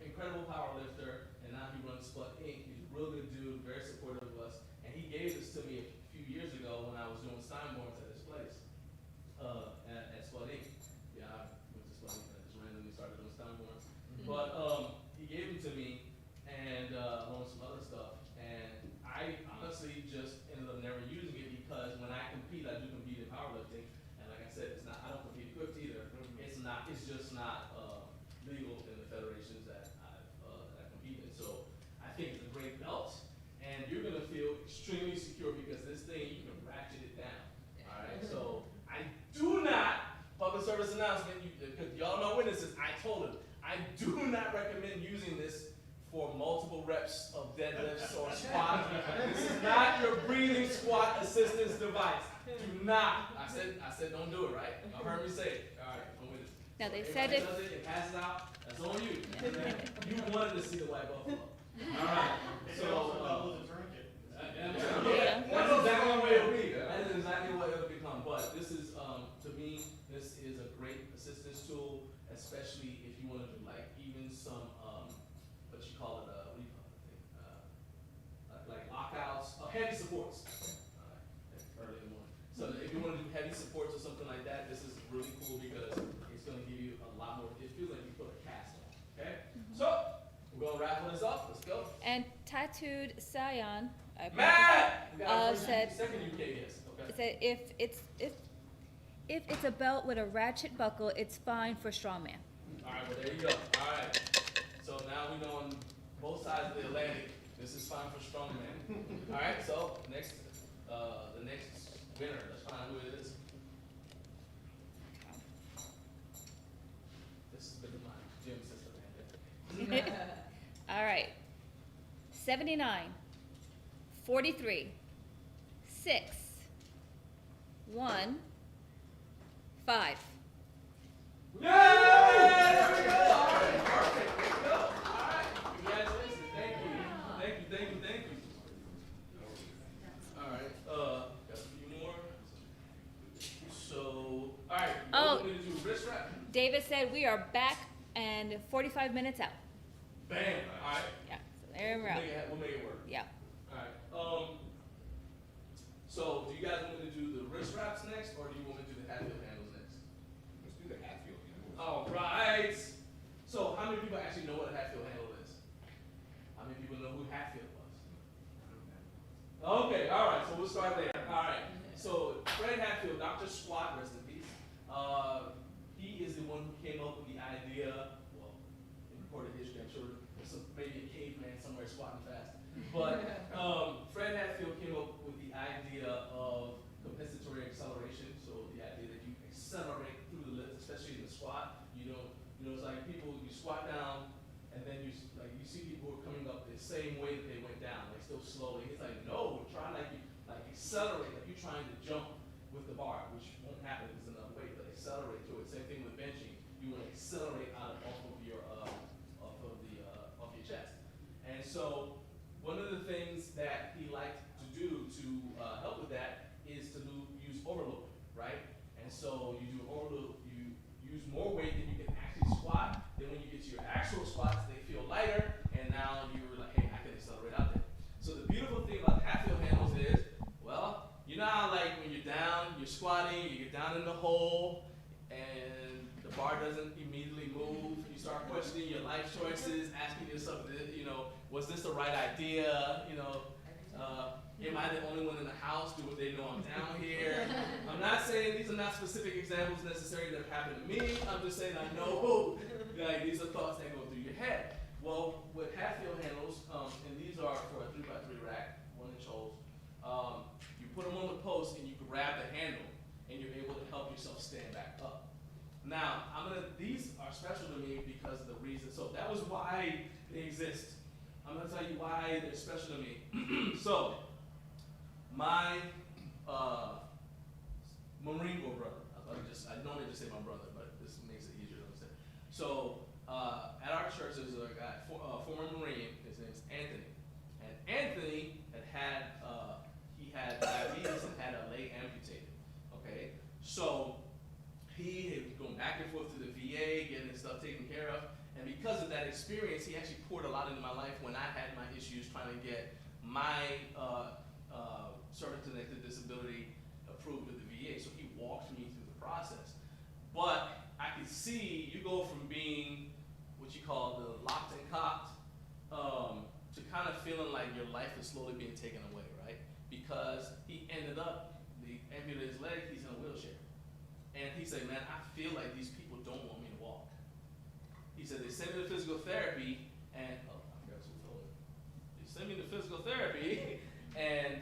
incredible power lifter, and now he runs Spud Inc. He's a real good dude, very supportive of us, and he gave this to me a few years ago when I was doing Steinborns at his place. At Spud Inc. Yeah, I went to Spud Inc. and I just randomly started doing Steinborns. But he gave them to me, and along with some other stuff. And I honestly just ended up never using it because when I compete, I do compete in powerlifting. And like I said, it's not, I don't compete equipped either. It's just not legal in the federations that I compete in. So I think it's a great belt, and you're gonna feel extremely secure because this thing, you can ratchet it down. All right, so I do not, public service announcement, because y'all know witnesses, I told him, I do not recommend using this for multiple reps of deadlifts or squats. This is not your breathing squat assistance device. Do not. I said don't do it, right? Y'all heard me say it. All right, I'm with it. Now they So said everybody does it passes out, that's on you. You wanted to see the white buffalo. All right, It so, also doubles as a tourniquet. yeah, that's exactly what it'll be. That is exactly what it'll become. But this is, to me, this is a great assistance tool, especially if you want to do like even some, what you call it, what do you call it? Like lockouts, heavy supports. Early in the morning. So if you want to do heavy supports or something like that, this is really cool because it's going to give you a lot more. It feels like you put a cast on. Okay. So we're gonna raffle this off. Let's go. And Tattooed Scion, Matt! We got a first said- second UK guest. Okay. said if it's a belt with a ratchet buckle, it's fine for strongman. All right, well, there you go. All right. So now we know on both sides of the Atlantic, this is fine for strongman. All right, so the next winner, let's find out who it is. This has been my gym system, man. All right. 79, 43, 6, 1, 5. Yay! There we go. All right, perfect. There we go. All right. Congratulations. Thank you. All right. Got a few more. So, all right. Oh. What we're gonna do wrist wrap. David said we are back and 45 minutes out. Bam. All right. Yeah, so there we're out. We'll make it work. Yeah. All right. So, do you guys want me to do the wrist wraps next, or do you want me to do the Hatfield handles next? Let's do the Hatfield. All right. So, how many people actually know what a Hatfield handle is? How many people know who Hatfield was? Okay. All right. So we'll start there. All right. So Fred Hatfield, Dr. Squat, rest in peace. He is the one who came up with the idea. Well, in recorded history, I'm sure there's maybe a caveman somewhere squatting fast. But Fred Hatfield came up with the idea of compensatory acceleration. So the idea that you accelerate through the lift, especially in the squat. It's like people, you squat down, and then you see people who are coming up the same way that they went down. They still slowly. He's like, no, try like accelerate, like you're trying to jump with the bar, which won't happen because there's enough weight, but accelerate to it. Same thing with benching. You want to accelerate off of your chest. And so one of the things that he liked to do to help with that is to use overload, right? And so you do overload, you use more weight than you can actually squat. Then when you get to your actual squats, they feel lighter, and now you're like, hey, I can accelerate out there. So the beautiful thing about half field handles is, well, you know how like when you're down, you're squatting, you get down in the hole, and the bar doesn't immediately move. You start questioning your life choices, asking yourself, you know, was this the right idea? You know, am I the only one in the house? Do they know I'm down here? I'm not saying these are not specific examples necessarily that have happened to me. I'm just saying I know like these are thoughts that go through your head. Well, with half field handles, and these are for a 3x3 rack, 1-inch holes, you put them on the post and you grab the handle and you're able to help yourself stand back up. Now, these are special to me because of the reason, so that was why they exist. I'm gonna tell you why they're special to me. So, my Marine Corps brother, I normally just say my brother, but this makes it easier to understand. So, at our church, there's a guy, former Marine, his name's Anthony. And Anthony had diabetes and had a leg amputated, okay? So, he had gone back and forth to the VA, getting his stuff taken care of. And because of that experience, he actually poured a lot into my life when I had my issues trying to get my service-connected disability approved with the VA. So he walked me through the process. But I could see you go from being what you call the locked and cocked to kind of feeling like your life is slowly being taken away, right? Because he ended up, they amputated his leg, he's in a wheelchair. And he said, man, I feel like these people don't want me to walk. He said, they sent me to physical therapy, and, oh, I forgot who told me. They sent me to physical therapy, and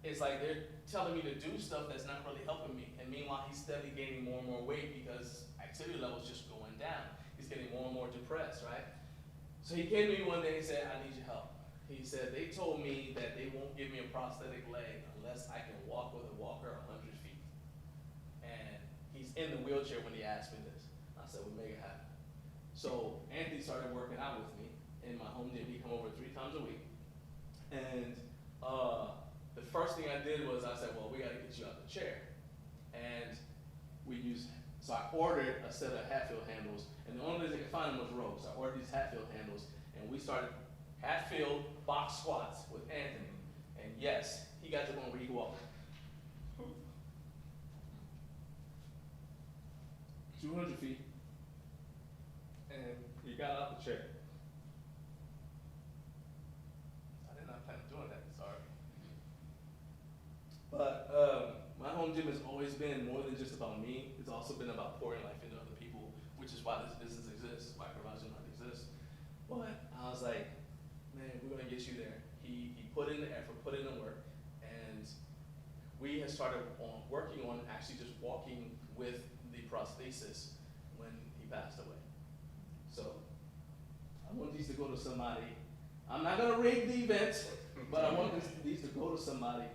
it's like they're telling me to do stuff that's not really helping me. And meanwhile, he's steadily gaining more and more weight because activity level's just going down. He's getting more and more depressed, right? So he came to me one day and said, I need your help. He said, they told me that they won't give me a prosthetic leg unless I can walk with a walker 100 feet. And he's in the wheelchair when he asked me this. I said, we'll make it happen. So Anthony started working out with me in my home gym. He come over 3 times a week. And the first thing I did was I said, well, we gotta get you out the chair. And so I ordered a set of Hatfield handles, and the only place I could find them was Rogue. So I ordered these Hatfield handles, and we started Hatfield box squats with Anthony. And yes, he got to the point where he could walk 200 feet, and he got out the chair. I did not plan on doing that, sorry. But my home gym has always been more than just about me. It's also been about pouring life into other people, which is why this business exists, why Garage Not exists. But I was like, man, we're gonna get you there. He put in the effort, put in the work, and we had started working on actually just walking with the prosthesis when he passed away. So I want these to go to somebody. I'm not gonna rig the event, but I want these to go to somebody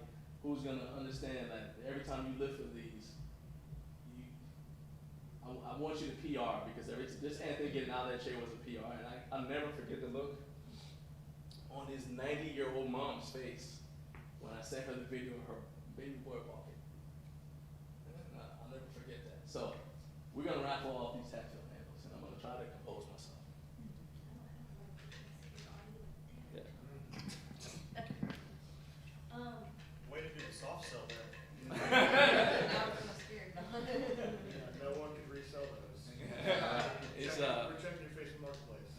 who's gonna understand that every time you lift with these, I want you to PR, because just Anthony getting out of that chair was a PR, and I'll never forget the look on his 90-year-old mom's face when I sent her the video of her baby boy walking. And I'll never forget that. So we're gonna raffle off these Hatfield handles, and I'm gonna try to compose myself. Yeah. Way to do the soft sell there. No one can resell those. It's We're checking your Facebook Marketplace.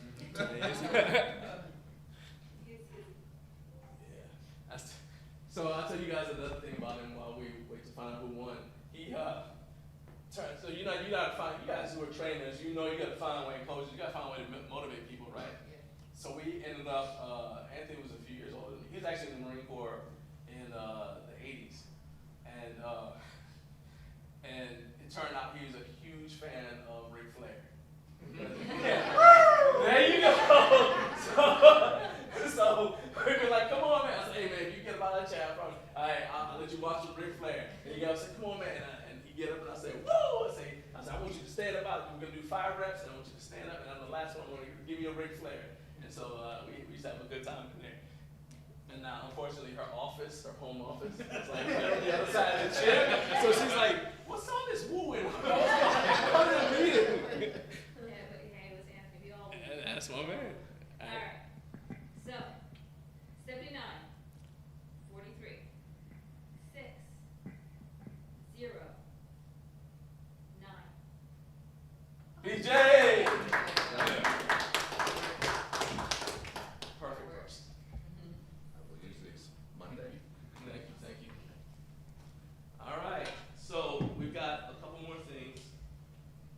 Yeah. So I'll tell you guys another thing about him while we wait to find out who won. He turned. So you gotta find, you guys who are trainers, you gotta find a way, coaches, you gotta find a way to motivate people, right? Yeah. So we ended up. Anthony was a few years older than me. He was actually in the Marine Corps in the 80s, and it turned out he was a huge fan of Ric Flair. Yeah. There you go. So we were like, come chat. All right, I'll let you watch the Ric Flair. And you guys say, come on, man. And he get up and I say, whoa! I say, I want you to stand up. We're gonna do 5 reps, and I want you to stand up. And on the last one, I'm gonna give you a Ric Flair. And so we used to have a good time in there. And now, unfortunately, her office, her home office, is like right on the other side of the gym. So she's like, what's all this wooing? What does it mean? Yeah, but hey, it was Anthony. We all. That's my man. All right. So, 79, 43, 6, 0, 9. BJ! Perfect first. I will use these Monday. Thank you. All right, so we've got a couple more things,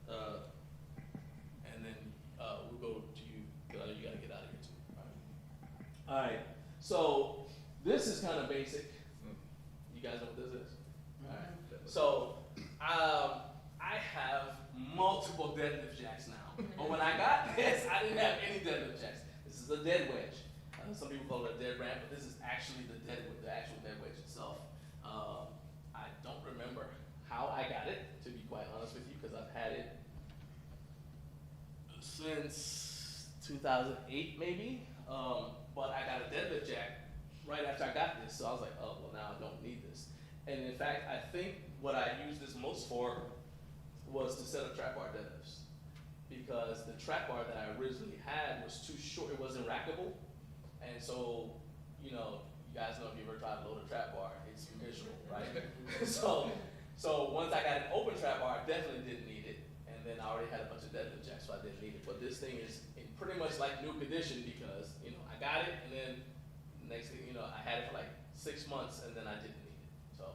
and then we'll go to you. You gotta get out of here too. All right. So this is kind of basic. You guys know what this is? All right. So I have multiple deadlift jacks now, but when I got this, I didn't have any deadlift jacks. This is a dead wedge. Some people call it a dead ramp, but this is actually the actual dead wedge itself. I don't remember how I got it, to be quite honest with you, because I've had it since 2008 maybe. But I got a deadlift jack right after I got this, so I was like, oh, well, now I don't need this. And in fact, I think what I used this most for was to set up trap bar deadlifts, because the trap bar that I originally had was too short. It wasn't rackable. And so, you know, you guys know if you ever tried to load a trap bar, it's miserable, right? so once I got an open trap bar, I definitely didn't need it. And then I already had a bunch of deadlift jacks, so I didn't need it. But this thing is in pretty much like new condition, because, you know, I got it, and then next thing, you know, I had it for like 6 months, and then I didn't need it. So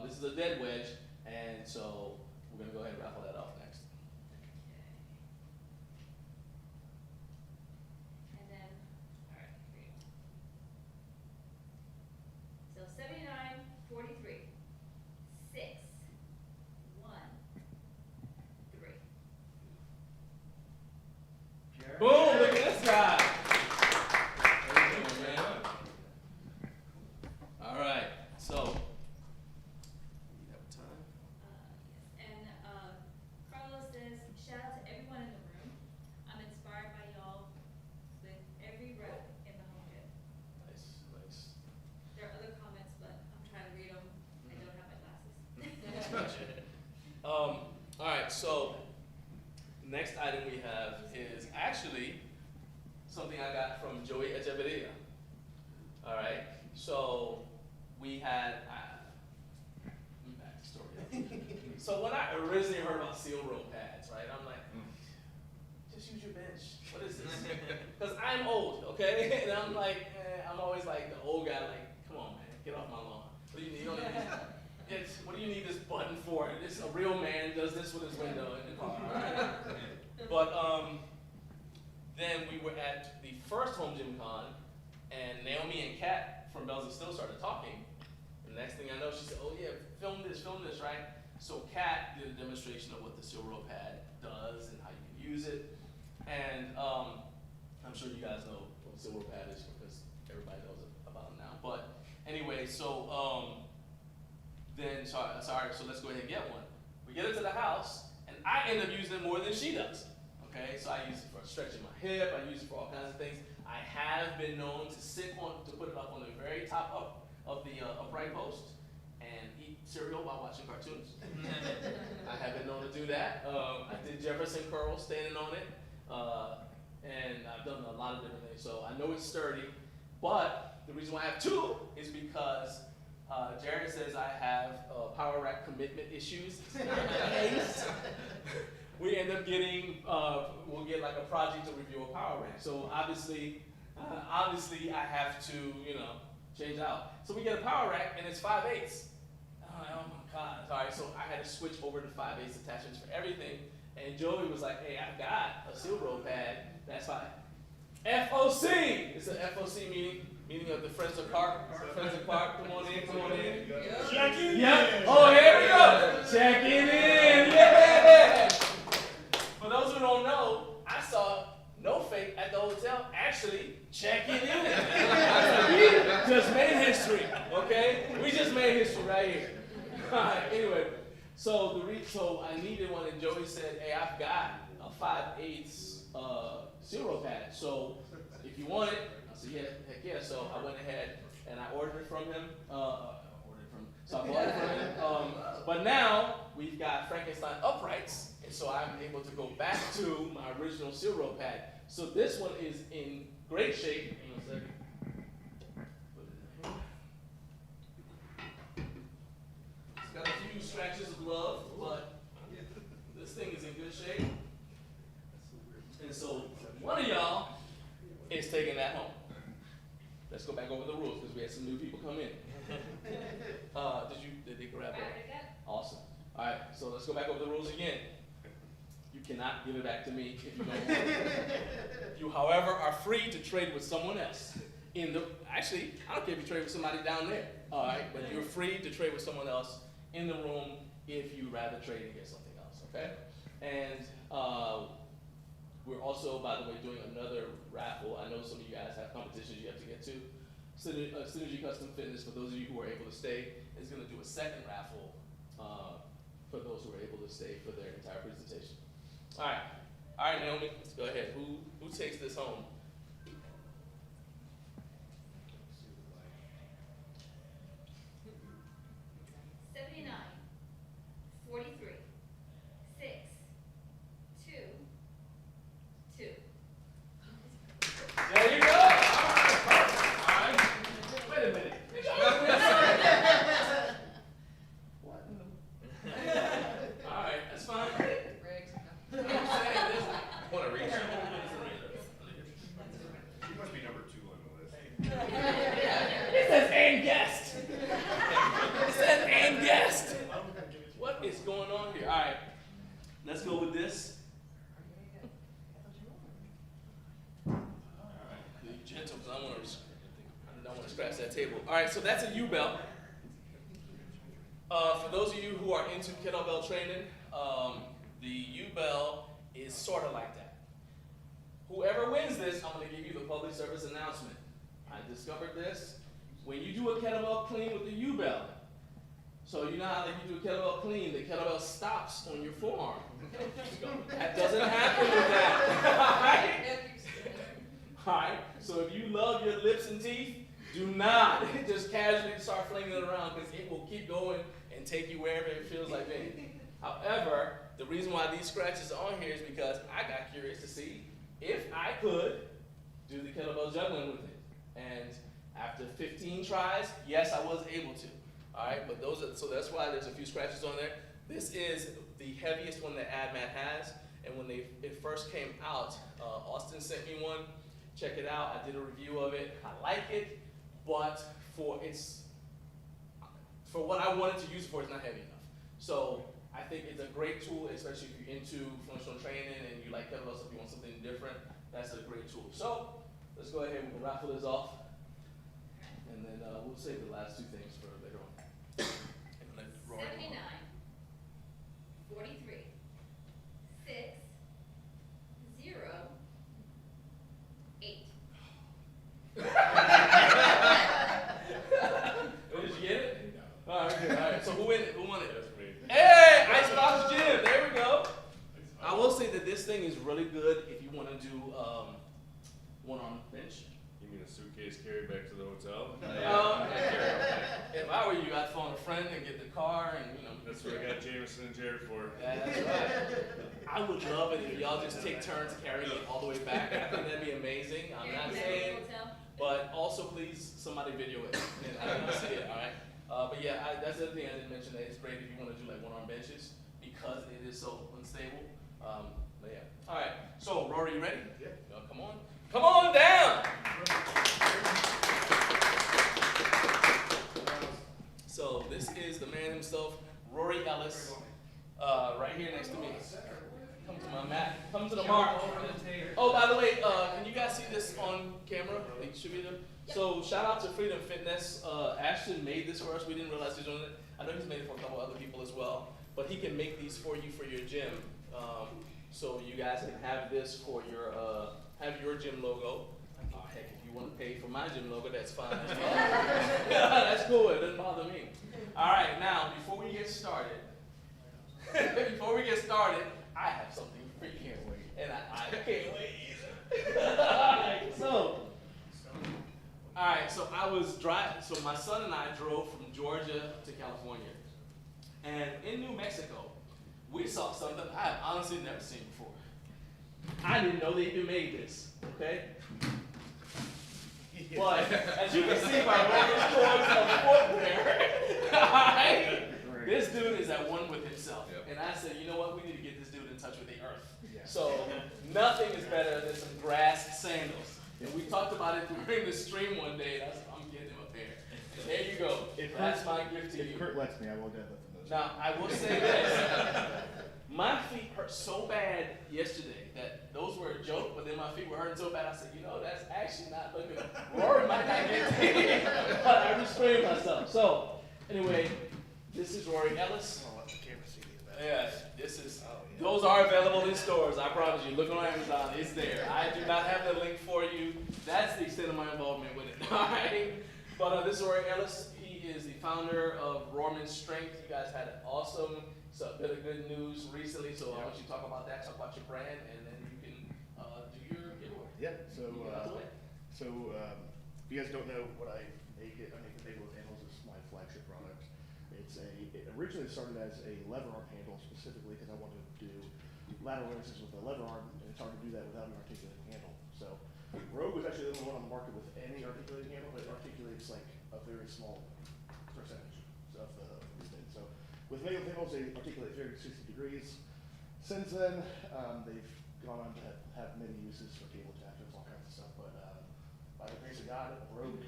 this is a dead wedge, and so we're gonna go ahead and raffle that off next. And then, all right, great. So 79, 43, 6, 1, 3. Boom, look at this guy. How you doing, man? All right, so we have time. Yes, and Carlos says, shout out to everyone in the room. I'm inspired by y'all with every rep in the home gym. Nice. There are other comments, but I'm trying to read them. I don't have my glasses. All right, so next item we have is actually something I got from Joey Echeverria. All right, so we had, let me back the story up. So when I originally heard about seal row pads, right, I'm like, just use your bench. What is this? Because I'm old, okay? And I'm like, I'm always like the old guy, like, come on, man, get off my lawn. What do you need? You don't need this. What do you need this button for? This a real man does this with his window in the car, right? But then we were at the first HomeGymCon, and Naomi and Kat from Bells and Still started talking. And the next thing I know, she said, oh yeah, film this, right? So Kat did a demonstration of what the seal row pad does and how you can use it. And I'm sure you guys know what seal row pad is, because everybody knows about it now. But anyway, so so let's go ahead and get one. We get it to the house, and I end up using it more than she does. Okay, so I use it for stretching my hip, I use it for all kinds of things. I have been known to put it up on the very top of the upright post and eat cereal while watching cartoons. I have been known to do that. I did Jefferson curl standing on it, and I've done a lot of different things. So I know it's sturdy, but the reason why I have two is because Jared says I have power rack commitment issues. It's not the case. We end up getting, we'll get like a project to review a power rack. So obviously I have to, you know, change out. So we get a power rack and it's 5/8. I'm like, oh my God. All right, so I had to switch over to 5/8 attachments for everything. And Joey was like, hey, I've got a seal row pad. That's fine. FOC. It's an FOC meeting of the Friends of Park. Friends of Park, come on in. Check in. Yep. Oh, here we go. Checking in. Yeah. For those who don't know, I saw No Fake at the hotel actually checking in. We just made history. Okay? We just made history right here. Alright, anyway. So so I needed one, and Joey said, hey, I've got a 5/8 zero pad. So if you want it, I said, yeah, heck yeah. So I went ahead and I ordered it from him. So I bought it from him. But now we've got Frankenstein uprights, and so I'm able to go back to my original zero pad. So this one is in great shape. Hang on a second. Put it in here. It's got a few scratches of love, but this thing is in good shape. And so one of y'all is taking that home. Let's go back over the rules because we had some new people come in. Did they grab that? Awesome. All right, so let's go back over the rules again. You cannot give it back to me if you don't want it. You, however, are free to trade with someone else. Actually, I don't care if you trade with somebody down there. All right, but you're free to trade with someone else in the room if you rather trade and get something else. Okay, and we're also, by the way, doing another raffle. I know some of you guys have competitions you have to get to. Synergy Custom Fitness, for those of you who are able to stay, is going to do a second raffle for those who are able to stay for their entire presentation. All right, Naomi, let's go ahead. Who takes this home? There you go. All right. Wait a minute. What? All right, that's fine. I'm saying this. I want to reach. You must be number 2 on the list. It says and guest. It says and guest. What is going on here? All right, let's go with this. Gentle, because I don't want to scratch that table. All right, so that's a U-belt. For those of you who are into kettlebell training, the U-belt is sort of like that. Whoever wins this, I'm going to give you the public service announcement. I discovered this. When you do a kettlebell clean with the U-belt, so you know how like you do a kettlebell clean, the kettlebell stops on your forearm. That doesn't happen with that. All right, so if you love your lips and teeth, do not just casually start flinging it around because it will keep going and take you wherever it feels like being. However, the reason why these scratches are on here is because I got curious to see if I could do the kettlebell juggling with it. And after 15 tries, yes, I was able to. All right, but so that's why there's a few scratches on there. This is the heaviest one that AdMat has, and when it first came out, Austin sent me one. Check it out. I did a review of it. I like it, but for what I wanted to use it for, it's not heavy enough. So I think it's a great tool, especially if you're into functional training and you like kettlebells, if you want something different. That's a great tool. So let's go ahead and raffle this off, and then we'll save the last two things for later on. 79, 43, 6, 0, 8. Did you get it? No. All right, good. All right. So who won it? Who won it? That's me. Hey, Icebox Gym. There we go. I will say that this thing is really good if you want to do one on bench. You mean a suitcase carried back to the hotel? If I were you, I'd phone a friend and get the car and That's what I got Jameson and Jared for. That's right. I would love it if y'all just take turns carrying it all the way back. I think that'd be amazing. I'm not saying, but also please somebody video it. And I want to see it. All right. But yeah, that's the other thing I didn't mention. That it's great if you want to do like one-arm benches because it is so unstable. But yeah. All right. So Rory, you ready? Yeah. Come on. Come on down. So this is the man himself, Rory Ellis, right here next to me. Come to my mat. Come to the mark. Oh, by the way, can you guys see this on camera? Like, should be there? So shout out to Freedom Fitness. Ashton made this for us. We didn't realize he was doing it. I know he's made it for a couple other people as well. But he can make these for you for your gym. So you guys can have this for your have your gym logo. Heck, if you you want to pay for my gym logo, that's fine. That's fine. That's cool. It doesn't bother me. All right, now before we get started, I have something for you. Can't wait. And I can't wait either. So I was driving. So my son and I drove from Georgia to California, and in New Mexico, we saw something I have honestly never seen before. I didn't know they even made this. Okay. But as you can see by Rory's choice of footwear, alright, this dude is at one with himself. Yep. And I said, you know what, we need to get this dude in touch with the earth. Yeah. So nothing is better than some grass sandals. And we talked about it during the stream one day, and I said, I'm getting him a pair. And there you go. That's my gift to you. If Kurt lets me, I will deadlift those. Now, I will say this. My feet hurt so bad yesterday that those were a joke, but then my feet were hurting so bad, I said, you know, that's actually not looking, Rory might not get paid, but I restrained myself. So, anyway, this is Rory Ellis. I'll let the camera see these back. Yes, this is, those are available in stores, I promise you. Look on Amazon, it's there. I do not have the link for you. That's the extent of my involvement with it, all right? But this is Rory Ellis. He is the founder of Rorman Strength. You guys had an awesome bit of good news recently, so I want you to talk about that, talk about your brand, and then you can do your giveaway. Yeah, so, If you guys don't know what I make it table with handles is my flagship product. It originally started as a lever arm handle specifically because I wanted to do lateral raises with a lever arm, and it's hard to do that without an articulating handle. So Rogue was actually the only one on the market with any articulating handle, but it articulates like a very small percentage of the thing. So with manual handles, they articulate 60 degrees. Since then, they've gone on to have many uses for cable jackets, all kinds of stuff. But by the grace of God, Rogue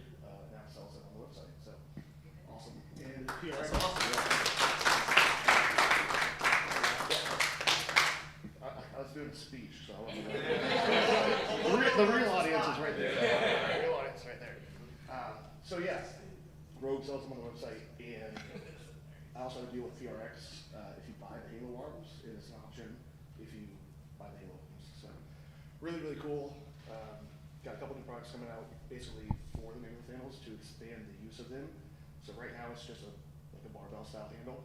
now sells it on the website. So awesome. And PRX. That's awesome. I was doing a speech, so the real audience is right there. The real audience is right there. So yeah, Rogue sells them on the website, and I also have a deal with PRX. If you buy the Halo arms, it is an option if you buy the Halo arms. So really, really cool. Got a couple new products coming out basically for the manual handles to expand the use of them. So right now it's just like a barbell style handle.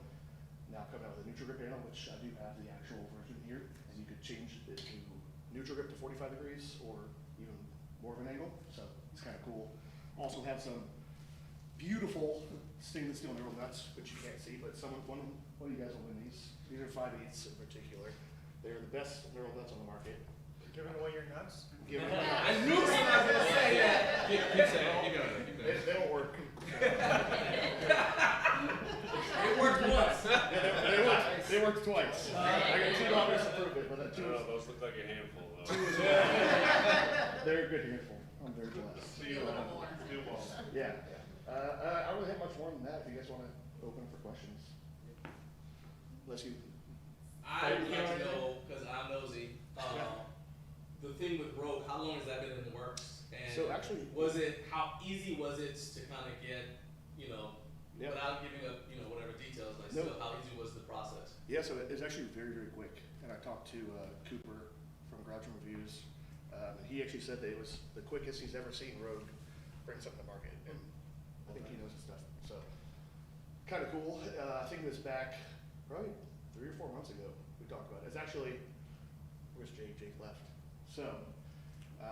Now coming out with a neutral grip handle, which I do have the actual version here, and you could change it to neutral grip to 45 degrees or even more of an angle. So it's kind of cool. Also have some beautiful stainless steel knurled nuts, which you can't see, but one of you guys will win these. These are 5/8 in particular. They're the best knurled nuts on the market. You're giving away your nuts? Giving away nuts. I knew he was going to say that. Keep saying it, keep going, keep going. They don't work. It worked once. They worked twice. I got 2 daughters to prove it, but that 2 Oh, is, those look like a handful, though. they're a good handful. I'm very blessed. Do more. Yeah. I don't really have much more than that if you guys want to open for questions. Unless you. I would like to know, because I'm nosy, the thing with Rogue, how long has that been in the works? And So actually- how easy was it to kind of get, Yeah. without giving up, whatever details, like, No. still, how easy was the process? Yeah, so it's actually very, very quick. And I talked to Cooper from Garage Room Reviews, and he actually said that it was the quickest he's ever seen Rogue bring something to market. And I think he knows his stuff. So kind of cool. I think it was back probably 3 or 4 months ago we talked about it. It's actually, where's Jake? Jake left. So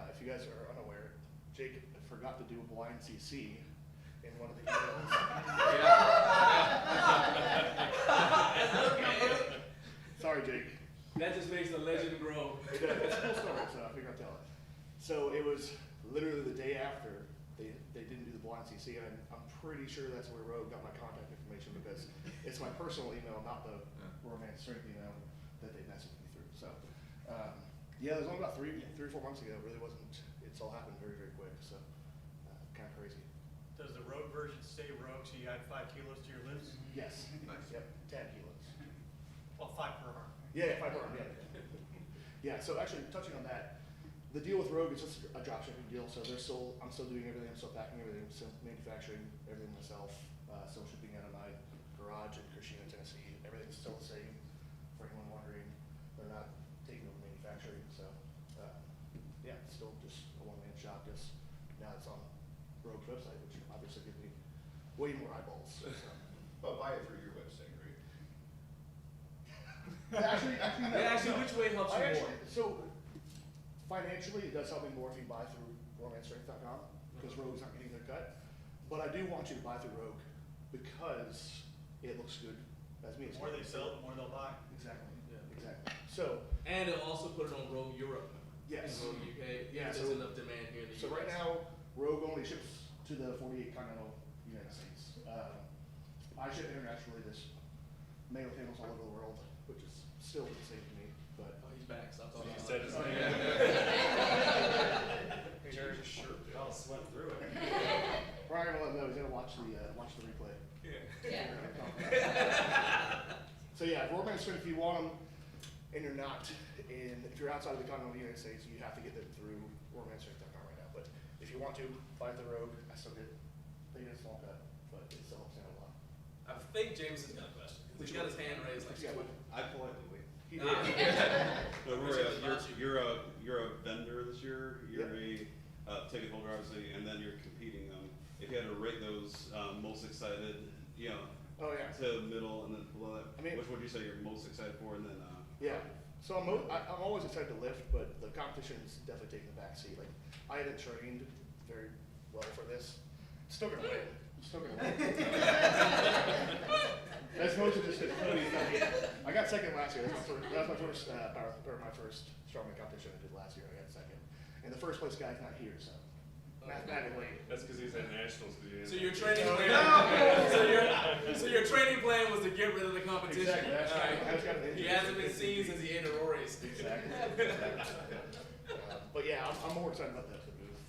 if you guys are unaware, Jake forgot to do a blind CC in one of the emails. Sorry, Jake. That just makes the legend grow. It's a cool story, so I figured I'd tell it. So it was literally the day after they didn't do the blind CC, and I'm pretty sure that's where Rogue got my contact information because it's my personal email, not the Rorman Strength email that they messaged me through. So yeah, it was only about 3 or 4 months ago. It really wasn't. It's all happened very, very quick. So kind of crazy. Does the Rogue version stay Rogue, so you add 5 kilos to your lifts? Yes. Nice. Yep. 10 kilos. Well, 5 per arm. Yeah, 5 arm. Yeah. Yeah. So actually, touching on that, the deal with Rogue is just a drop shipping deal. So I'm still doing everything. I'm still packing everything. Still manufacturing everything myself. Still shipping out of my garage in Christiana, Tennessee. Everything's still the same. For anyone wondering, they're not taking over manufacturing. So yeah, it's still just a one-man shop. Just now it's website, which obviously gives me way more eyeballs. So. But buy it through your website, right? Actually, no. Yeah, actually, no. which way helps you more? So, financially, it does help me more if you buy through romanstrength.com, because Rogue's not getting their cut. But I do want you to buy through Rogue, because it looks good. That's me. The more they sell, the more they'll buy. Exactly. Yeah. Exactly. So. And it'll also put it on Rogue Europe. Yes. And Rogue UK. Yeah. There's enough demand here in the So US. right now, Rogue only ships to the 48 continental United States. I ship internationally. This mail channels all over the world, which is still insane to me. But Oh, he's back. Stop talking. He said his name. Change his shirt. I'll sweat through it. Brian will let know. He's gonna watch the replay. Yeah. So yeah, Rorman strength. If you want them, and you're not if you're outside of the continental United States, you have to get them through romanstrength.com right now. But if you want to, buy the Rogue. I still get a small cut, but it still helps out a lot. I think James has got a question. He's got his hand raised like. I politely wait. He did. So Rory, you're a vendor this year. You're a ticket holder, obviously, and then you're competing. If you had to rate those most excited, Oh yeah. to middle and then below that, I mean, which would you say you're most excited for, and then? Yeah. So I'm always excited to lift, but the competition's definitely taking the back seat. Like I haven't trained very well for this. Still gonna win. Still gonna win. That's mostly just because I got second last year. That was my first my first strongman competition I did last year. I got second, and the first place guy's not here, so mathematically. That's because he's at nationals. So your training plan. So your training plan was to get rid of the competition. Exactly. That's All right. right. He hasn't been seen since he ate a Rory's. Exactly. But yeah, I'm more excited about that booth.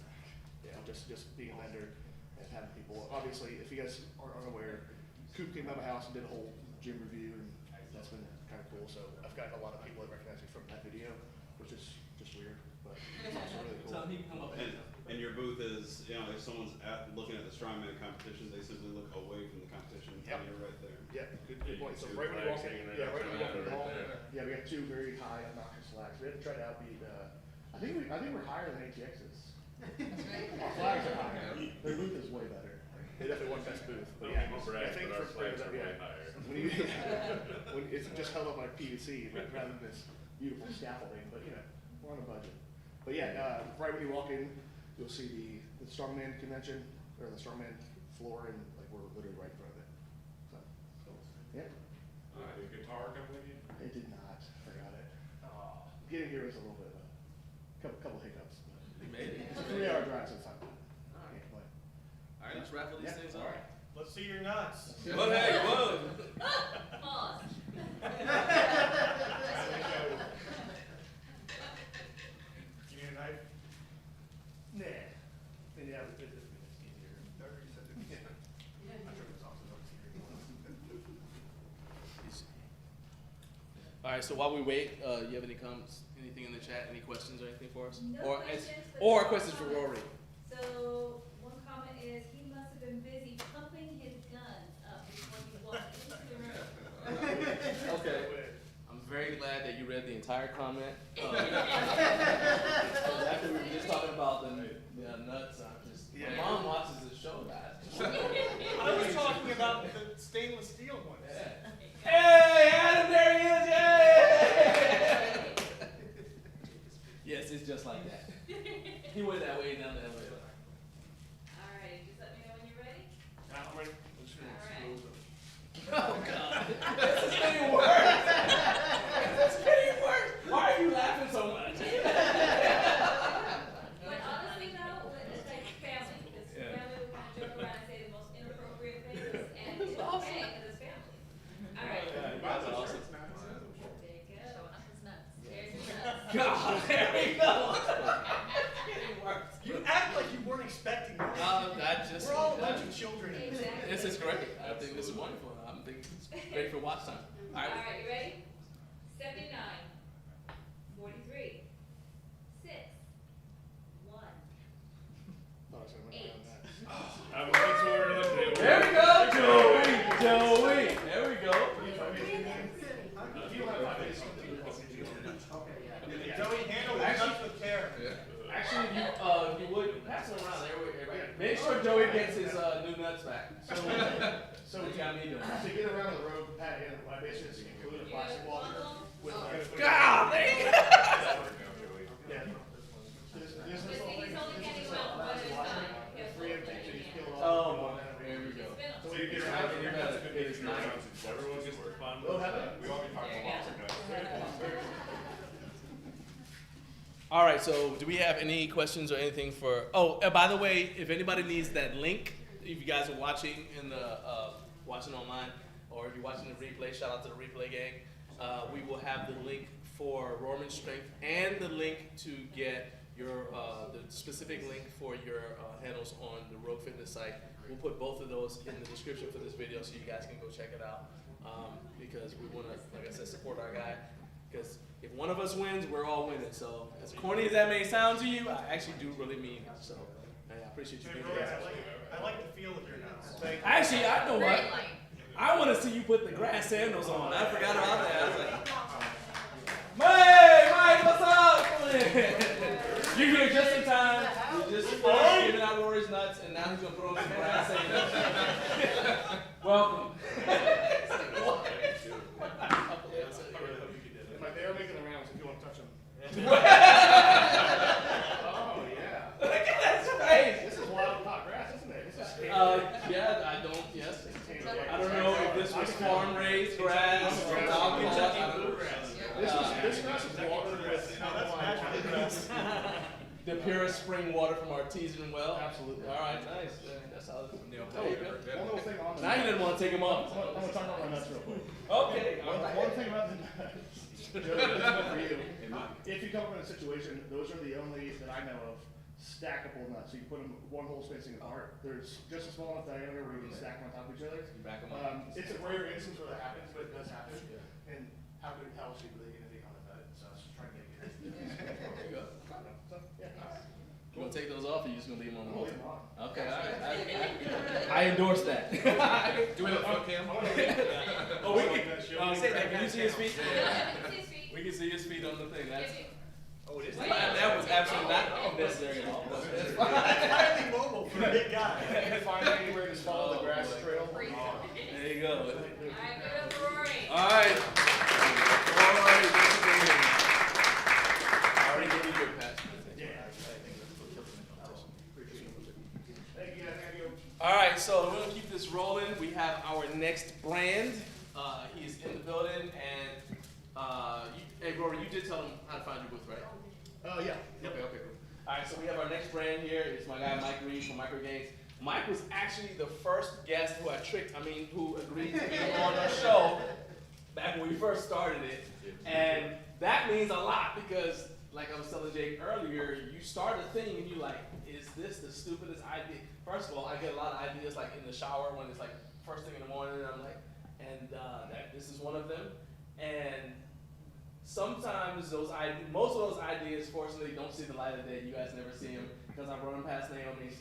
Yeah, just being a vendor and having people. Obviously, if you guys aren't unaware, Coop came by my house and did a whole gym review, and that's been kind of cool. So I've got a lot of people that recognize me from that video, which is just weird, but it's also really cool. Tell him he can come up. And your booth is, if someone's looking at the strongman competition, they simply look away from the competition, and you're right there. Yeah, good point. So right when you walk in, right when you walk in the hall, we have two very high obnoxious flags. We haven't tried to outbeat. I think we're higher than ATX's. Our flags are higher. Their booth is way better. They definitely won best booth. But yeah, I think our flags are way higher. When it's just held up by PVC rather than this beautiful scaffolding, but we're on a budget. But yeah, right when you walk in, you'll see the strongman convention or the strongman floor, and like we're literally right in front of it. So yeah. Did the guitar come with you? It did not. Forgot it. Getting here was a little bit of a couple hiccups. You made it. 3-hour drive, so it's not bad. Can't complain. All right, let's raffle these things all up. right. Let's see your nuts. Well, hey, whoa. Pause. You need a knife? Nah. Then you have it's easier. I turned this off so it's easier. All right, so while we wait, you have any comments, anything in the chat, any questions or anything for us? No or questions, but or one questions for comment. Rory. So, one comment is, he must have been busy pumping his guns up before he walked into the room. Okay. I'm very glad that you read the entire comment. After we were just talking about the nuts, my mom watches the show, guys. I was talking about the stainless steel ones. Yeah. Hey, Adam, there he is! Yay! Yes, it's just like that. He went that way down the elevator. All right, just let me know when you're ready. I'm ready. Oh God, this is getting worse. This is getting worse. Why are you laughing so much? But honestly though, it's like family, because family will kind of joke around and say the most inappropriate things, and it's okay, because it's family. All right. That's awesome. There you go. Showing off his nuts. There's your nuts. God, there we go. Getting worse. You act like you weren't expecting this. We're all a bunch of children. Exactly. This is great. I think this is wonderful. I think it's great for watch time. All All right. right, you ready? 79, 43, 6, 1. Oh, so I went around that. That's what we're looking at. There we go, Joey. There we go. Joey, handle the nuts with care. Actually, if you would pass it around there, everybody. Make sure sure Joey gets his new nuts back. So What you got me doing? to get around the road, Pat, I basically just include a plastic walker with God, yeah. He's only getting one, but it's not. Free of things that you peel off. Oh, there we go. So we get around You're it. better. It is nice. Everyone gets the fun. We'll have it. We all be talking about it. All right, so do we have any questions or anything for, by the way, if anybody needs that link, if you guys are watching in the, watching online, or if you're watching the replay, shout out to the replay gang, we will have the link for Rorman Strength and the link to get your, the specific link for your handles on the Rogue Fitness site. We'll put both of those in the description for this video so you guys can go check it out, because we want to, like I said, support our guy, because if one of us wins, we're all winning. So as corny as that may sound to you, I actually do really mean it. So I appreciate you being here. I like the feel of your nuts. Actually, I know what. I want to see you put the grass sandals on. I forgot about that. I was like, hey, Mike, what's up? You're here just in time. You just finished giving out Rory's nuts, and now he's gonna throw in some grass sandals. Welcome. They're making the rounds if you want to touch them. Oh, yeah. Look at that face. This is wild hot grass, isn't it? This is yeah, I don't, yes. I don't know if this was farm raised grass or wild Kentucky bluegrass. This grass is watered with the purest spring water from artesian well. Absolutely. All right, nice. That's how One little thing on the now you didn't want to take them off. I'm going to talk about my nuts real quick. Okay. One thing about the nuts. Joe, this is for you. If you come up in a situation, those are the only that I know of stackable nuts. So you put them one hole spacing apart. There's just a small enough diameter where you can stack them on top of each other. Back them up. It's a rare instance where that happens, but it does happen. And how good how cheap are they going to be on the nut? So I was just trying to get it. There you go. So, yeah. You want to take those off, or you just gonna leave them on the whole? Leave them on. Okay, all right. I endorse that. Do we have a foot cam? Oh, we can. Say that. Can you see his feet? Yeah, see his feet. We can see his feet on the thing. That's. Oh, it is. That was absolutely not necessary at all. It's highly mobile for a big guy. You can find it anywhere, just follow the grass trail. There you go. All right, give it up for Rory. All right. Rory, thanks for being here. I already gave you your pass. All right, so we're gonna keep this rolling. We have our next brand. He's in the building, and hey, Rory, you did tell him how to find your booth, right? Yeah. Okay, cool. All right, so we have our next brand here. It's my guy Mike Reed from Gainz. Mike was actually the first guest who who agreed to be on our show back when we first started it, and that means a lot because, like I was telling Jake earlier, you start a thing and you're like, is this the stupidest idea? First of all, I get a lot of ideas like in the shower when it's like first thing in the morning, and I'm like, this is one of them. And sometimes most of those ideas, fortunately, don't see the light of day. You guys never see them because I run them past Naomi.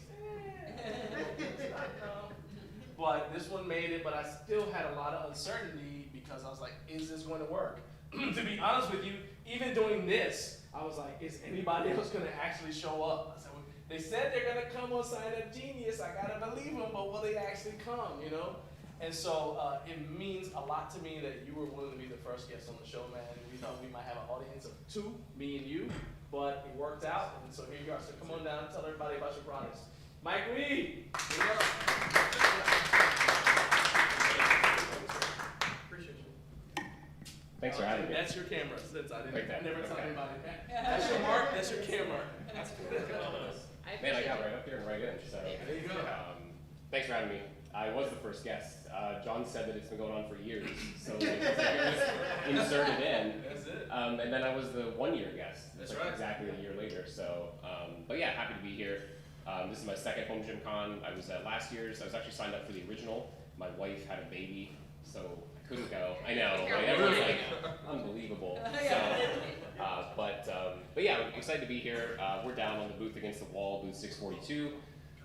But this one made it, but I still had a lot of uncertainty because I was like, is this going to work? To be honest with you, even doing this, I was like, is anybody else going to actually show up? I said, well, they said they're going to come on Sign Up Genius. I got to believe them, but will they actually come, you know? And so it means a lot to me that you were willing to be the first guest on the show, man. We thought we might have an audience of 2, me and you, but it worked out, and so here you are. So come on down and tell everybody about your products. Mike Reed. Appreciate you. Thanks for having me. That's your camera, since I never tell Okay. anybody. That's your mark, that's your camera. Man, I got right up there and right in, so. There you go. Thanks for having me. I was the first guest. John said that it's been going on for years, so it was just inserted in. That's it. And then I was the 1-year guest. That's like right. Exactly a year later, so. But yeah, happy to be here. This is my second HomeGymCon. I was at last year's. I was actually signed up for the original. My wife had a baby, so I couldn't go. I know, like, everyone's like, unbelievable. But yeah, I'm excited to be here. We're down on the booth against the wall, booth 642.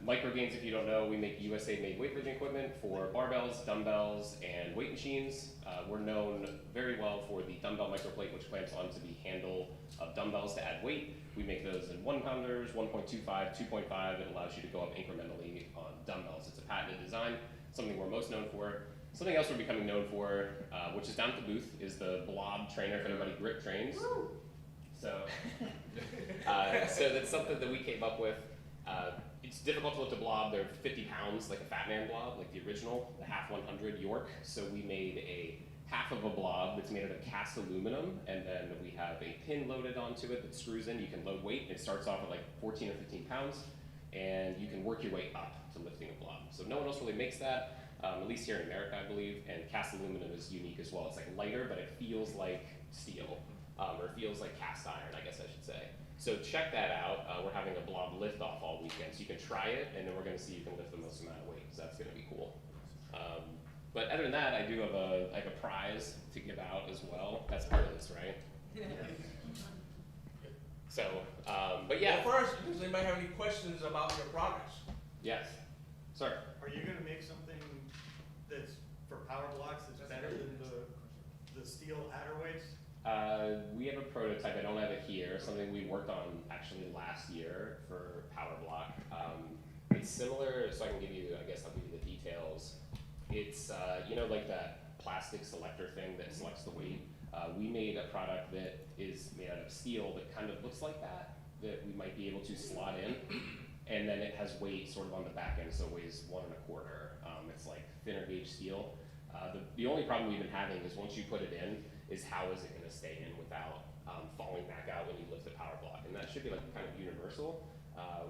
Gainz, if you don't know, we make USA-made weightlifting equipment for barbells, dumbbells, and weight machines. We're known very well for the dumbbell microplate, which clamps onto the handle of dumbbells to add weight. We make those in 1 pounders, 1.25, 2.5. It allows you to go up incrementally on dumbbells. It's a patented design, something we're most known for. Something else we're becoming known for, which is down at the booth, is the blob trainer, if anybody grip trains. Woo! So that's something that we came up with. It's difficult to lift a blob. They're 50 pounds, like a fat man blob, like the original, the half 100 York. So we made a half of a blob that's made out of cast aluminum, and then we have a pin loaded onto it that screws in. You can load weight. It starts off at like 14 or 15 pounds, and you can work your way up to lifting a blob. So no one else really makes that, at least here in America, I believe. And cast aluminum is unique as well. It's like lighter, but it feels like steel, or it feels like cast iron, I guess I should say. So check that out. We're having a blob lift off all weekend, so you can try it, and then we're going to see who can lift the most amount of weight. So that's going to be cool. But other than that, I do have a prize to give out as well. That's part of this, right? Yeah. So, but yeah. Well, first, does anybody have any questions about your products? Yes. Sir. Are you going to make something that's for power blocks that's better than the steel adder weights? We have a prototype, I don't have it here, something we worked on actually last year for Power Block. It's similar, so I can give you, I guess I'll give you the details. It's, you know, like that plastic selector thing that selects the weight. We made a product that is made out of steel that kind of looks like that we might be able to slot in. And then it has weight sort of on the back end, so it weighs 1 1/4. It's like thinner gauge steel. The only problem we've been having is once you put it in, is how is it going to stay in without falling back out when you lift the power block. And that should be like kind of universal.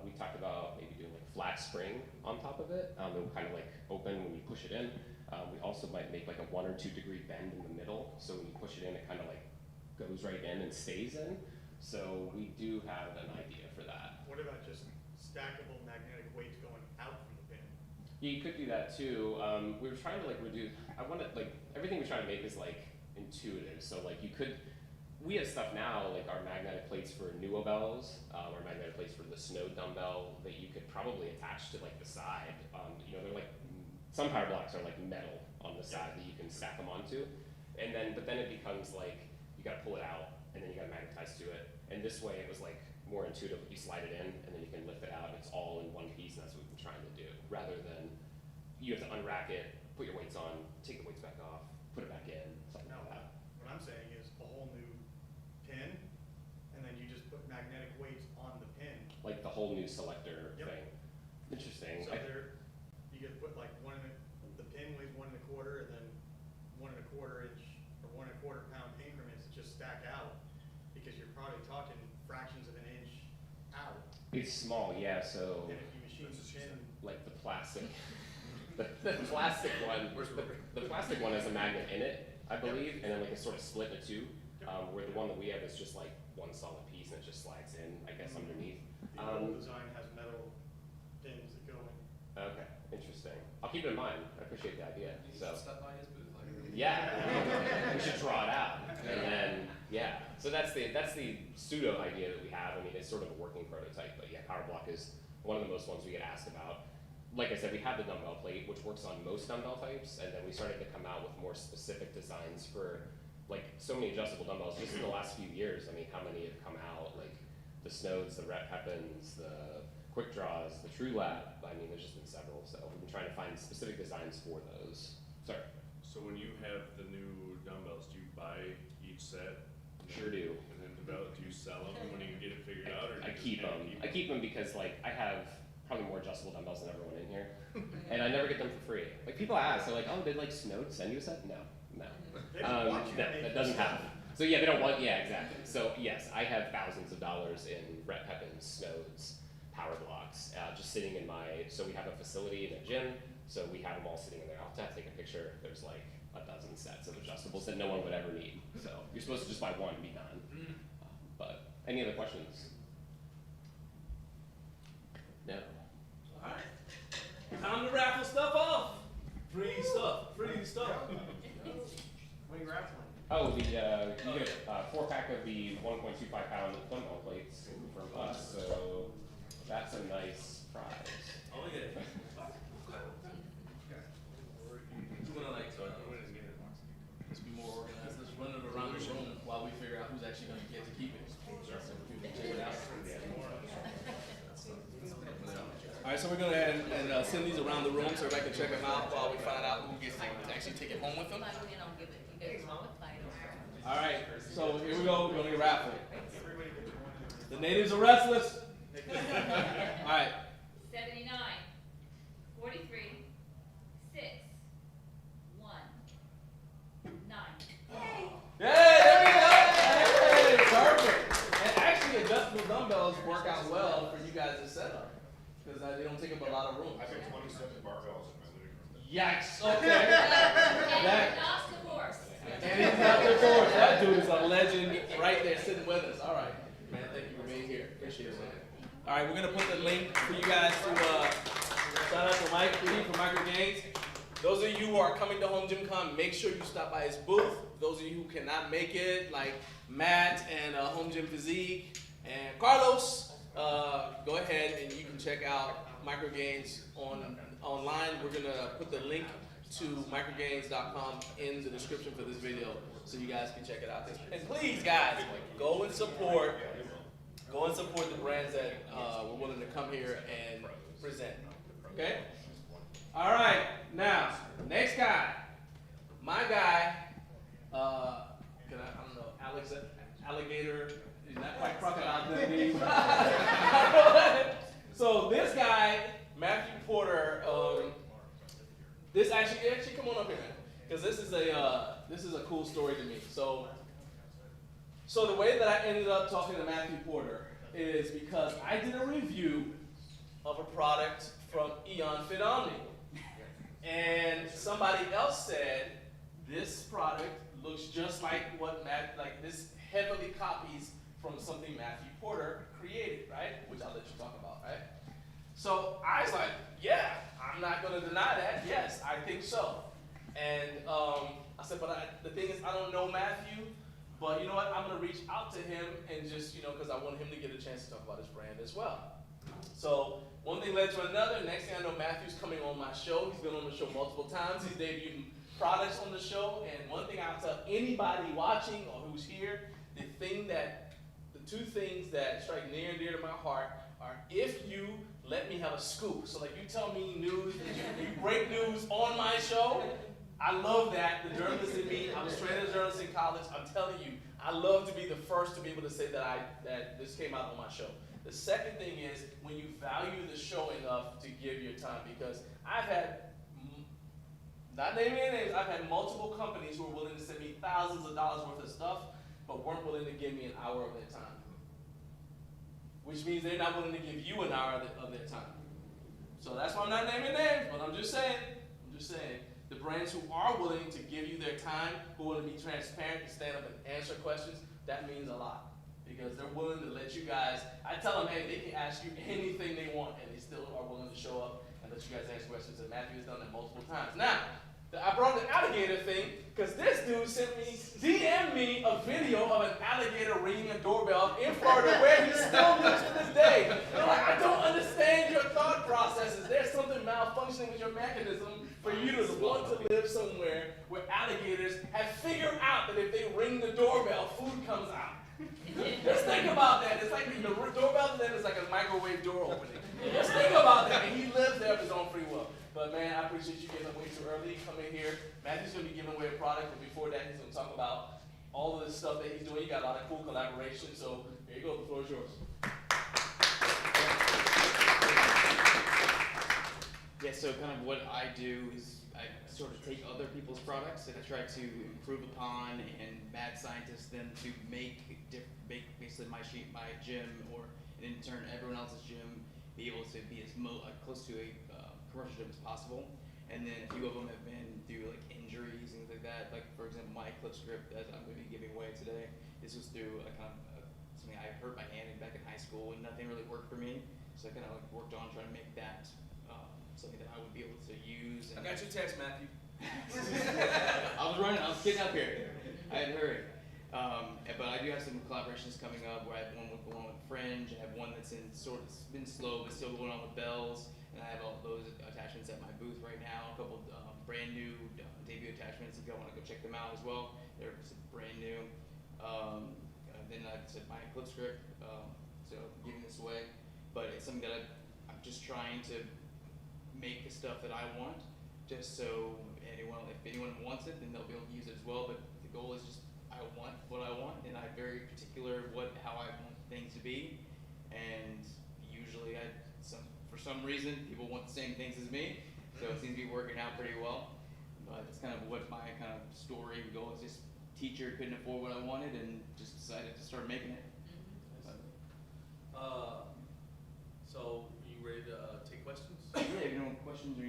We talked about maybe doing like flat spring on top of it. It will kind of like open when you push it in. We also might make like a 1 or 2 degree bend in the middle, so when you push it in, it kind of like goes right in and stays in. So we do have an idea for that. What about just stackable magnetic weights going out from the pin? Yeah, you could do that too. We were trying to like reduce, I want to like, everything we try to make is like intuitive. So like you could, we have stuff now, like our magnetic plates for Nuobells, or magnetic plates for the snow dumbbell that you could probably attach to like the side. You know, they're like, some power blocks are like metal on the side that you can stack them onto. And then, but then it becomes like, you gotta pull it out and then you gotta magnetize to it. And this way it was like more intuitive. You slide it in and then you can lift it out and it's all in one piece, and that's what we've been trying to do. Rather than you have to unrack it, put your weights on, take the weights back off, put it back in, something like that. What I'm saying is a whole new pin, and then you just put magnetic weights on the pin. Like the whole new selector thing. Interesting. So you could put like the pin weighs 1 1/4, and then 1 1/4 inch or 1 1/4 pound increments that just stack out, because you're probably talking fractions of an inch out. It's small, yeah, so. And if you machine the pin. Like the plastic. The plastic one, the plastic one has a magnet in it, I believe, and then like it's sort of split into two, where the one that we have is just like one solid piece and it just slides in, I guess, underneath. The old design has metal pins that go in. Okay, interesting. I'll keep it in mind. I appreciate the idea. You So. should stop by his booth. Yeah, we should draw it out, and then yeah. So that's the pseudo idea that we have. I mean, it's sort of a working prototype, but yeah, Power Block is one of the most ones we get asked about. Like I said, we have the dumbbell plate, which works on most dumbbell types, and then we started to come out with more specific designs for like so many adjustable dumbbells just in the last few years. I mean, how many have come out? Like the Snows, the Rep Heppins, the Quick Draws, the True Lap. I mean, there's just been several. So we've been trying to find specific designs for those. Sorry. So when you have the new dumbbells, do you buy each set? Sure do. And then develop, do you sell them when you get it figured out? Or do I you just keep kinda them. keep I keep them because like I have probably more adjustable dumbbells than everyone in here, and I never get them for free. Like people ask, they're like, "Oh, did like Snow send you a set?" No. No, that doesn't happen. So yeah, they don't want. Yeah, exactly. So yes, I have thousands of dollars in Rep Heppins, Snows, Power Blocks, just sitting in my. So we have a facility in a gym. So we have them all sitting in there. I'll have to take a picture. There's like a dozen sets of adjustables that no one would ever need. So you're supposed to just buy one and be done. But any other questions? No. Alright. Time to raffle stuff off. Free stuff. Free stuff. What are you raffling? Oh, you get a 4-pack of the 1.25 pound dumbbell plates from us. So that's a nice prize. Oh yeah. We're gonna like let's be more organized. Let's run it around the room while we figure out who's actually gonna get to keep it. So people can check it out. All right, so we're gonna go ahead and send these around the room so everybody can check them out while we find out who gets to actually take it home with them. All right, so here we go. We're gonna get Raffle. The natives are restless. All right. 79, 43, 6, 1, 9. Hey, there we go. Hey, perfect. And actually, adjustable dumbbells work out well for you guys' setup because they don't take up a lot of room. I got 27 barbells in my living room. Yikes. Okay. And not divorced. And he's not divorced. That dude is a legend right there sitting with us. All right. Man, thank you for being here. Appreciate it, man. All right, we're going to put the link for you guys to shout out to Mike from Gainz. Those of you who are coming to HomeGymCon, make sure you stop by his booth. Those of you who cannot make it, like Matt and Home Gym Phys and Carlos, go ahead and you can check out Gainz online. We're going to put the link to microgainz.com in the description for this video so you guys can check it out. And please, guys, go and support the brands that were willing to come here and present. Okay? All right. Now, next guy. My guy, I don't know, Alex, alligator. He's not quite crocodile Dundee. So this guy, Matthew Porter, this actually come on up here, man, because this is a cool story to me. So the way that I ended up talking to Matthew Porter is because I did a review of a product from Eon Fit Omni, and somebody else said this product looks just like this heavily copies from something Matthew Porter created, right? Which I'll let you talk about, right? So I was like, yeah, I'm not going to deny that. Yes, I think so. And I said, but the thing is, I don't know Matthew, but you know what? I'm going to reach out to him and just, because I want him to get a chance to talk about his brand as well. So one thing led to another. Next thing I know, Matthew's coming on my show. He's been on the show multiple times. He's debuting products on the show. And one thing I'll tell anybody watching or who's here, the two things that strike near and dear to my heart are if you let me have a scoop. So like you tell me news, you break news on my show. I love that. The journalist in me, I was trained as a journalist in college. I'm telling you, I love to be the first to be able to say that this came out on my show. The second thing is when you value the show enough to give your time, because I've had, not naming any names, I've had multiple companies who are willing to send me thousands of dollars worth of stuff, but weren't willing to give me an hour of their time. Which means they're not willing to give you an hour of their time. So that's why I'm not naming names, but I'm just saying, the brands who are willing to give you their time, who want to be transparent and stand up and answer questions, that means a lot. Because they're willing to let you guys, I tell them, hey, they can ask you anything they want, and they still are willing to show up and let you guys ask questions, and Matthew has done that multiple times. Now, I brought the alligator thing, because this dude DM'd me a video of an alligator ringing a doorbell in Florida where he still lives to this day. They're like, I don't understand your thought processes. There's something malfunctioning with your mechanism for you to want to live somewhere where alligators have figured out that if they ring the doorbell, food comes out. Just think about that. It's like the doorbell then is like a microwave door opening. Just think about that. And he lives there of his own free will. But man, I appreciate you getting away too early. Come in here. Matthew's going to be giving away a product, but before that, he's going to talk about all of the stuff that he's doing. He got a lot of cool collaboration. So here you go. The floor is yours. Yeah, so kind of what I do is I sort of take other people's products and I try to improve upon and mad scientist them to make basically my gym, or in turn everyone else's gym, be able to be as close to a commercial gym as possible. And then a few of them have been through like injuries and things like that. Like for example, my clip script that I'm going to be giving away today, this was through a kind of something I hurt my hand back in high school and nothing really worked for me. So I kind of like worked on trying to make that something that I would be able to use. And I got your text, Matthew. I was getting up here. I had to hurry. But I do have some collaborations coming up where I have one with Fringe. I have one that's been slow but still going on with bells, and I have all those attachments at my booth right now. A couple brand new debut attachments. If y'all want to go check them out as well, they're brand new. Then I said my clip script, so giving this away, but it's something that I'm just trying to make the stuff that I want, just so if anyone wants it, then they'll be able to use it as well. But the goal is just I want what I want, and I'm very particular how I want things to be, and usually for some reason people want the same things as me, so it seems to be working out pretty well. But it's kind of what my kind of story and goal is. Just teacher couldn't afford what I wanted and just decided to start making it. So you ready to take questions? Yeah, you know, questions or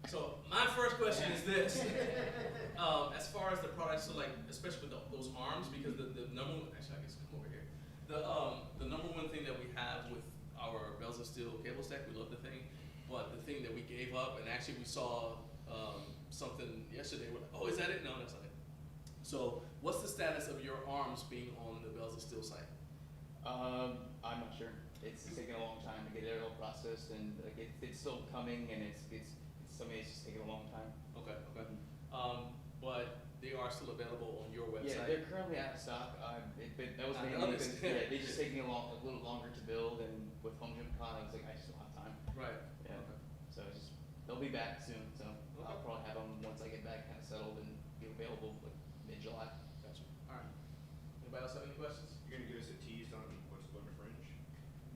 So my first question is this: as far as the products, so like especially with those arms, because the number one, actually I guess come over here. The number one thing that we have with our bells and steel cable stack, we love the thing, but the thing that we gave up, and actually we saw something yesterday. We're like, oh, is that it? No, that's not it. So what's the status of your arms being on the bells and steel site? I'm not sure. It's taking a long time to get it all processed, and like it's still coming, and it's just taking a long time. Okay. But they are still available on your website. Yeah, they're currently out of stock. But that was I mainly because understand. they just taking a little longer to build, and with HomeGymCon, I was like, I just don't have time. Right. Yeah. Okay. So they'll be back soon. So I'll probably have them once I get back kind of settled and be available like mid-July. Gotcha. All right. Anybody else have any questions? You're gonna give us a tease on what's going to Fringe?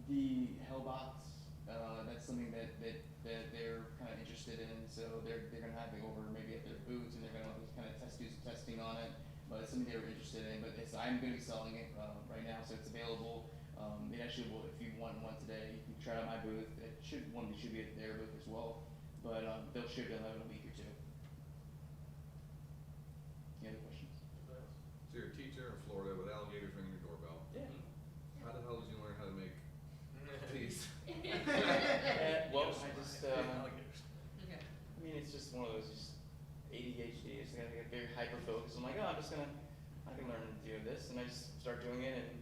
The Hellbox, that's something that they're kind of interested in. So they're gonna have it over maybe at their booths, and they're gonna kind of do some testing on it. But it's something they were interested in. But I'm gonna be selling it right now, so it's available. It actually will, if you want one today, you can try it at my booth. One should be at their booth as well. But they'll ship it in a week or two. Any other questions? So you're a teacher in Florida with alligators ringing your doorbell. Yeah. How the hell did you learn how to make these? Well, I just, Alligators. Okay. I mean, it's just one of those just ADHD. It's gotta get very hyper focused. I'm like, oh, I can learn to do this, and I just start doing it and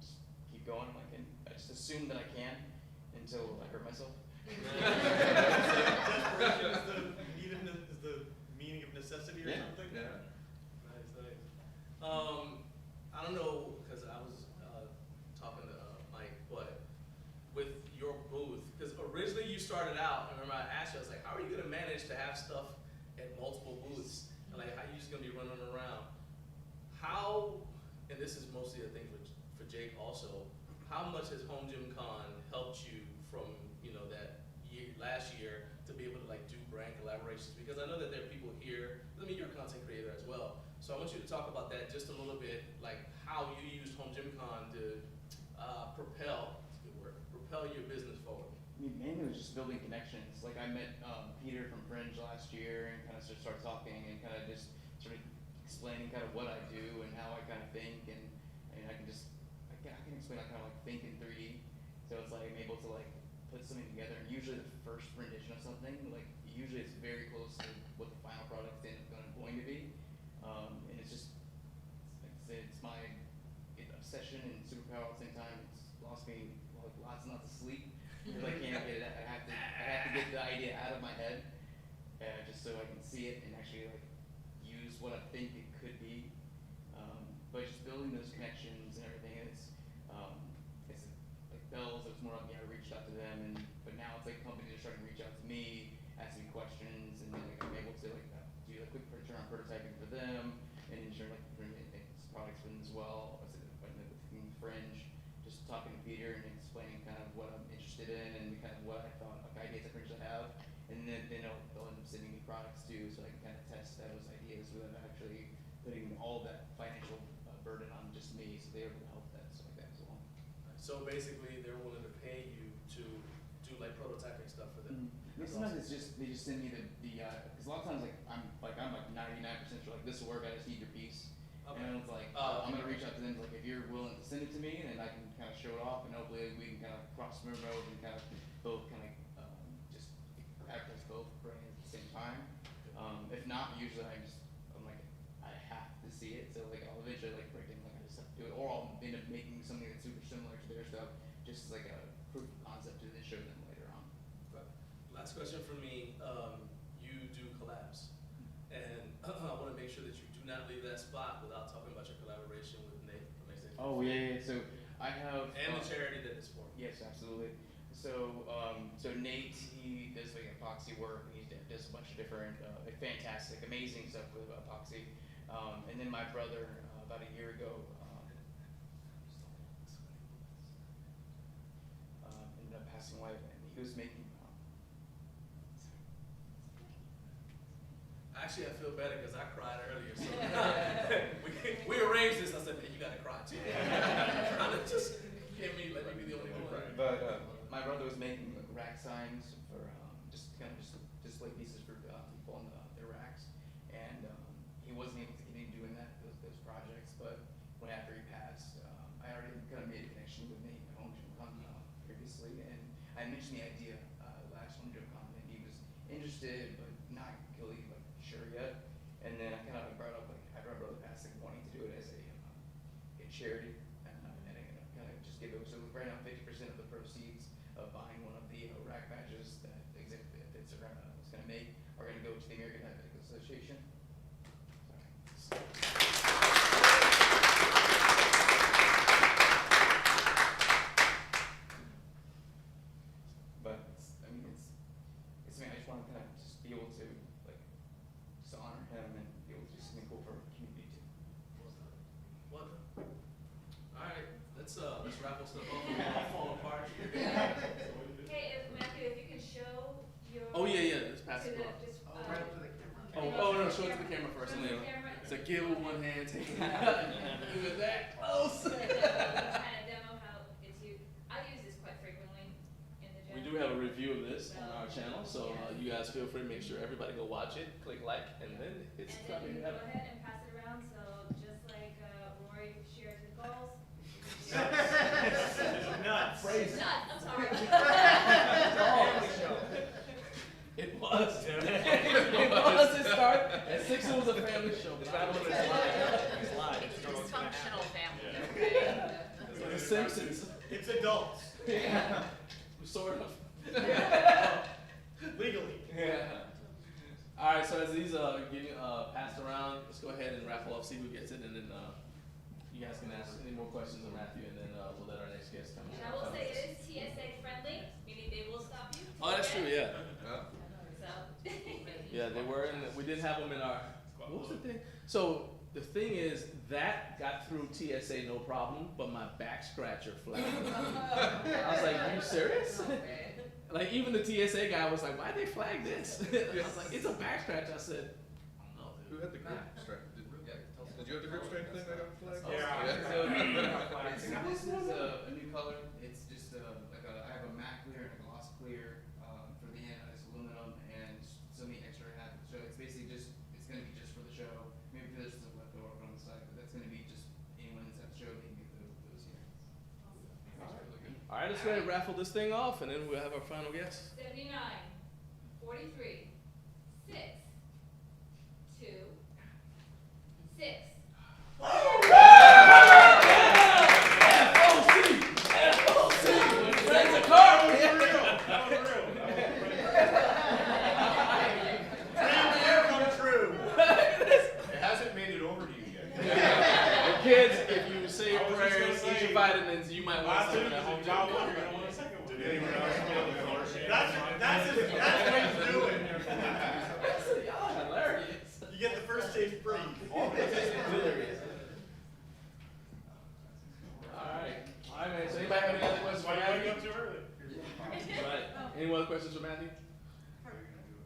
just keep going. I just assume that I can until I hurt myself. Desperation is the meaning of necessity or something? Yeah. Nice. I don't know, because I was talking to Mike, but with your booth, because originally you started out, I remember I asked you, I was like, how are you going to manage to have stuff at multiple booths? And like, how are you just going to be running around? How, and this is mostly a thing for Jake also, how much has HomeGymCon helped you from, that last year to be able to like do brand collaborations? Because I know that there are people here, you're a content creator as well. So I want you to talk about that just a little bit, like how you used HomeGymCon to propel your business forward. I mean, mainly it was just building connections. Like I met Peter from Fringe last year and kind of started talking and kind of just sort of explaining kind of what I do and how I kind of think, and I can explain I kind of like think in 3D. So it's like I'm able to like put something together, and usually the first rendition of something, like usually it's very close to what the final product is going to be. And it's just, it's my obsession and superpower at the same time. It's lost me like lots and lots of sleep because I can't get it. I have to get the idea out of my head, just so I can see it and actually like use what I think it could be. But just building those connections and everything, it's like Bells. It was more like I reached out to them, but now it's like companies are starting to reach out to me, ask me questions, and then like I'm able to like do a quick turn on prototyping for them, and ensure like bring products for them as well. I said with Fringe, just talking to Peter and explaining kind of what I'm interested in and kind of what I thought like ideas that Fringe would have, and then they'll end up sending me products too, so I can kind of test those ideas without actually putting all that financial burden on just me, so they're able to help that stuff like that as well. So basically, they're willing to pay you to do like prototyping stuff for them. Sometimes it's just they just send me the because a lot of times I'm like 99% sure like this will work. I just need your piece. Okay. And it's like I'm gonna reach out to them like if you're willing to send it to me, then I can kind of show it off, and hopefully we can kind of cross promote and kind of both kind of just advertise both brands at the same time. If not, usually I'm like I have to see it, so like I'll just like a proof of concept to then show them later on. Last question for me. You do collabs, and I want to make sure that you do not leave that spot without talking about your collaboration with Nate from Make Safe. Oh yeah. So I have And the charity that it's for. Yes, absolutely. So so Nate, he does like epoxy work, and he does a bunch of different fantastic, amazing stuff with epoxy. And then my brother, about a year ago, ended up passing away, and he was making. Actually, I feel better because I cried earlier. So we arranged this. I said, man, you gotta cry too. Trying to just let me be the only one. But my brother was making rack signs for just display pieces for people on their racks, and he wasn't able to continue doing those projects. But after he passed, I already kind of made a connection with Nate at HomeGymCon previously, and I mentioned the idea last HomeGymCon, and he was interested but not really sure yet. And then I kind of brought up after my brother passed, wanting to do it as a charity, and I kind of just give it. So right now, 50% of the proceeds of buying one of the rack badges that Phys is going to make are going to go to the American Diabetic Association. But it's something I just want to kind of just be able to just honor him and be able to do something cool for our community too. What? All right, let's raffle stuff off. We're all falling apart. Hey, Matthew, if you can show your. Oh yeah. Let's pass it on. Right up to the camera. No, show it to the camera first. And then so give with one hand, take it out. Do it that close. Kind of demo how it's used. I use this quite frequently in the gym. We do have a review of this on our channel, so you guys feel free to make sure everybody go watch it, click like, and then it's And then coming you go up. ahead and pass it around. So just like Rory shares his goals. Nuts. Crazy. Nuts. I'm sorry. It was. It was to start. At 6 it was a family show, but I don't know. It's live. It's a dysfunctional family. It's The Simpsons. It's adults. Yeah. Sort of. Legally. Yeah. All right. So as these are getting passed around, let's go ahead and raffle off, see who gets it, and then you guys can ask any more questions of Matthew, and then we'll let our next guest come in. And I will say it is TSA friendly, meaning they will stop you. Oh, that's true. Yeah. So. Yeah, they were, and we did have them in our. What was the thing? So the thing is that got through TSA no problem, but my back scratcher flagged. I was like, "Are you serious?" Like even the TSA guy was like, "Why'd they flag this?" I was like, "It's a back scratch." I said, "I don't know." Who had the grip strap? Did you have the grip strap thing that got flagged? So this is a new color. It's just I have a matte clear and a gloss clear for the anodized aluminum and something extra I have. So it's basically it's going to be just for the show. Maybe there's some leftover on the side, but that's going to be just anyone that's at the show, they can get those here. All right, let's go ahead and raffle this thing off, and then we'll have our final guest. 79, 43, 6, 2, 6. Kids, if you say your prayers, eat your vitamins, you might want something at home. That's what you do it. Y'all hilarious. You get the first taste free. Hilarious. All right, man. So anybody have any other questions for Matthew? Up too early. Right. Any more questions for Matthew?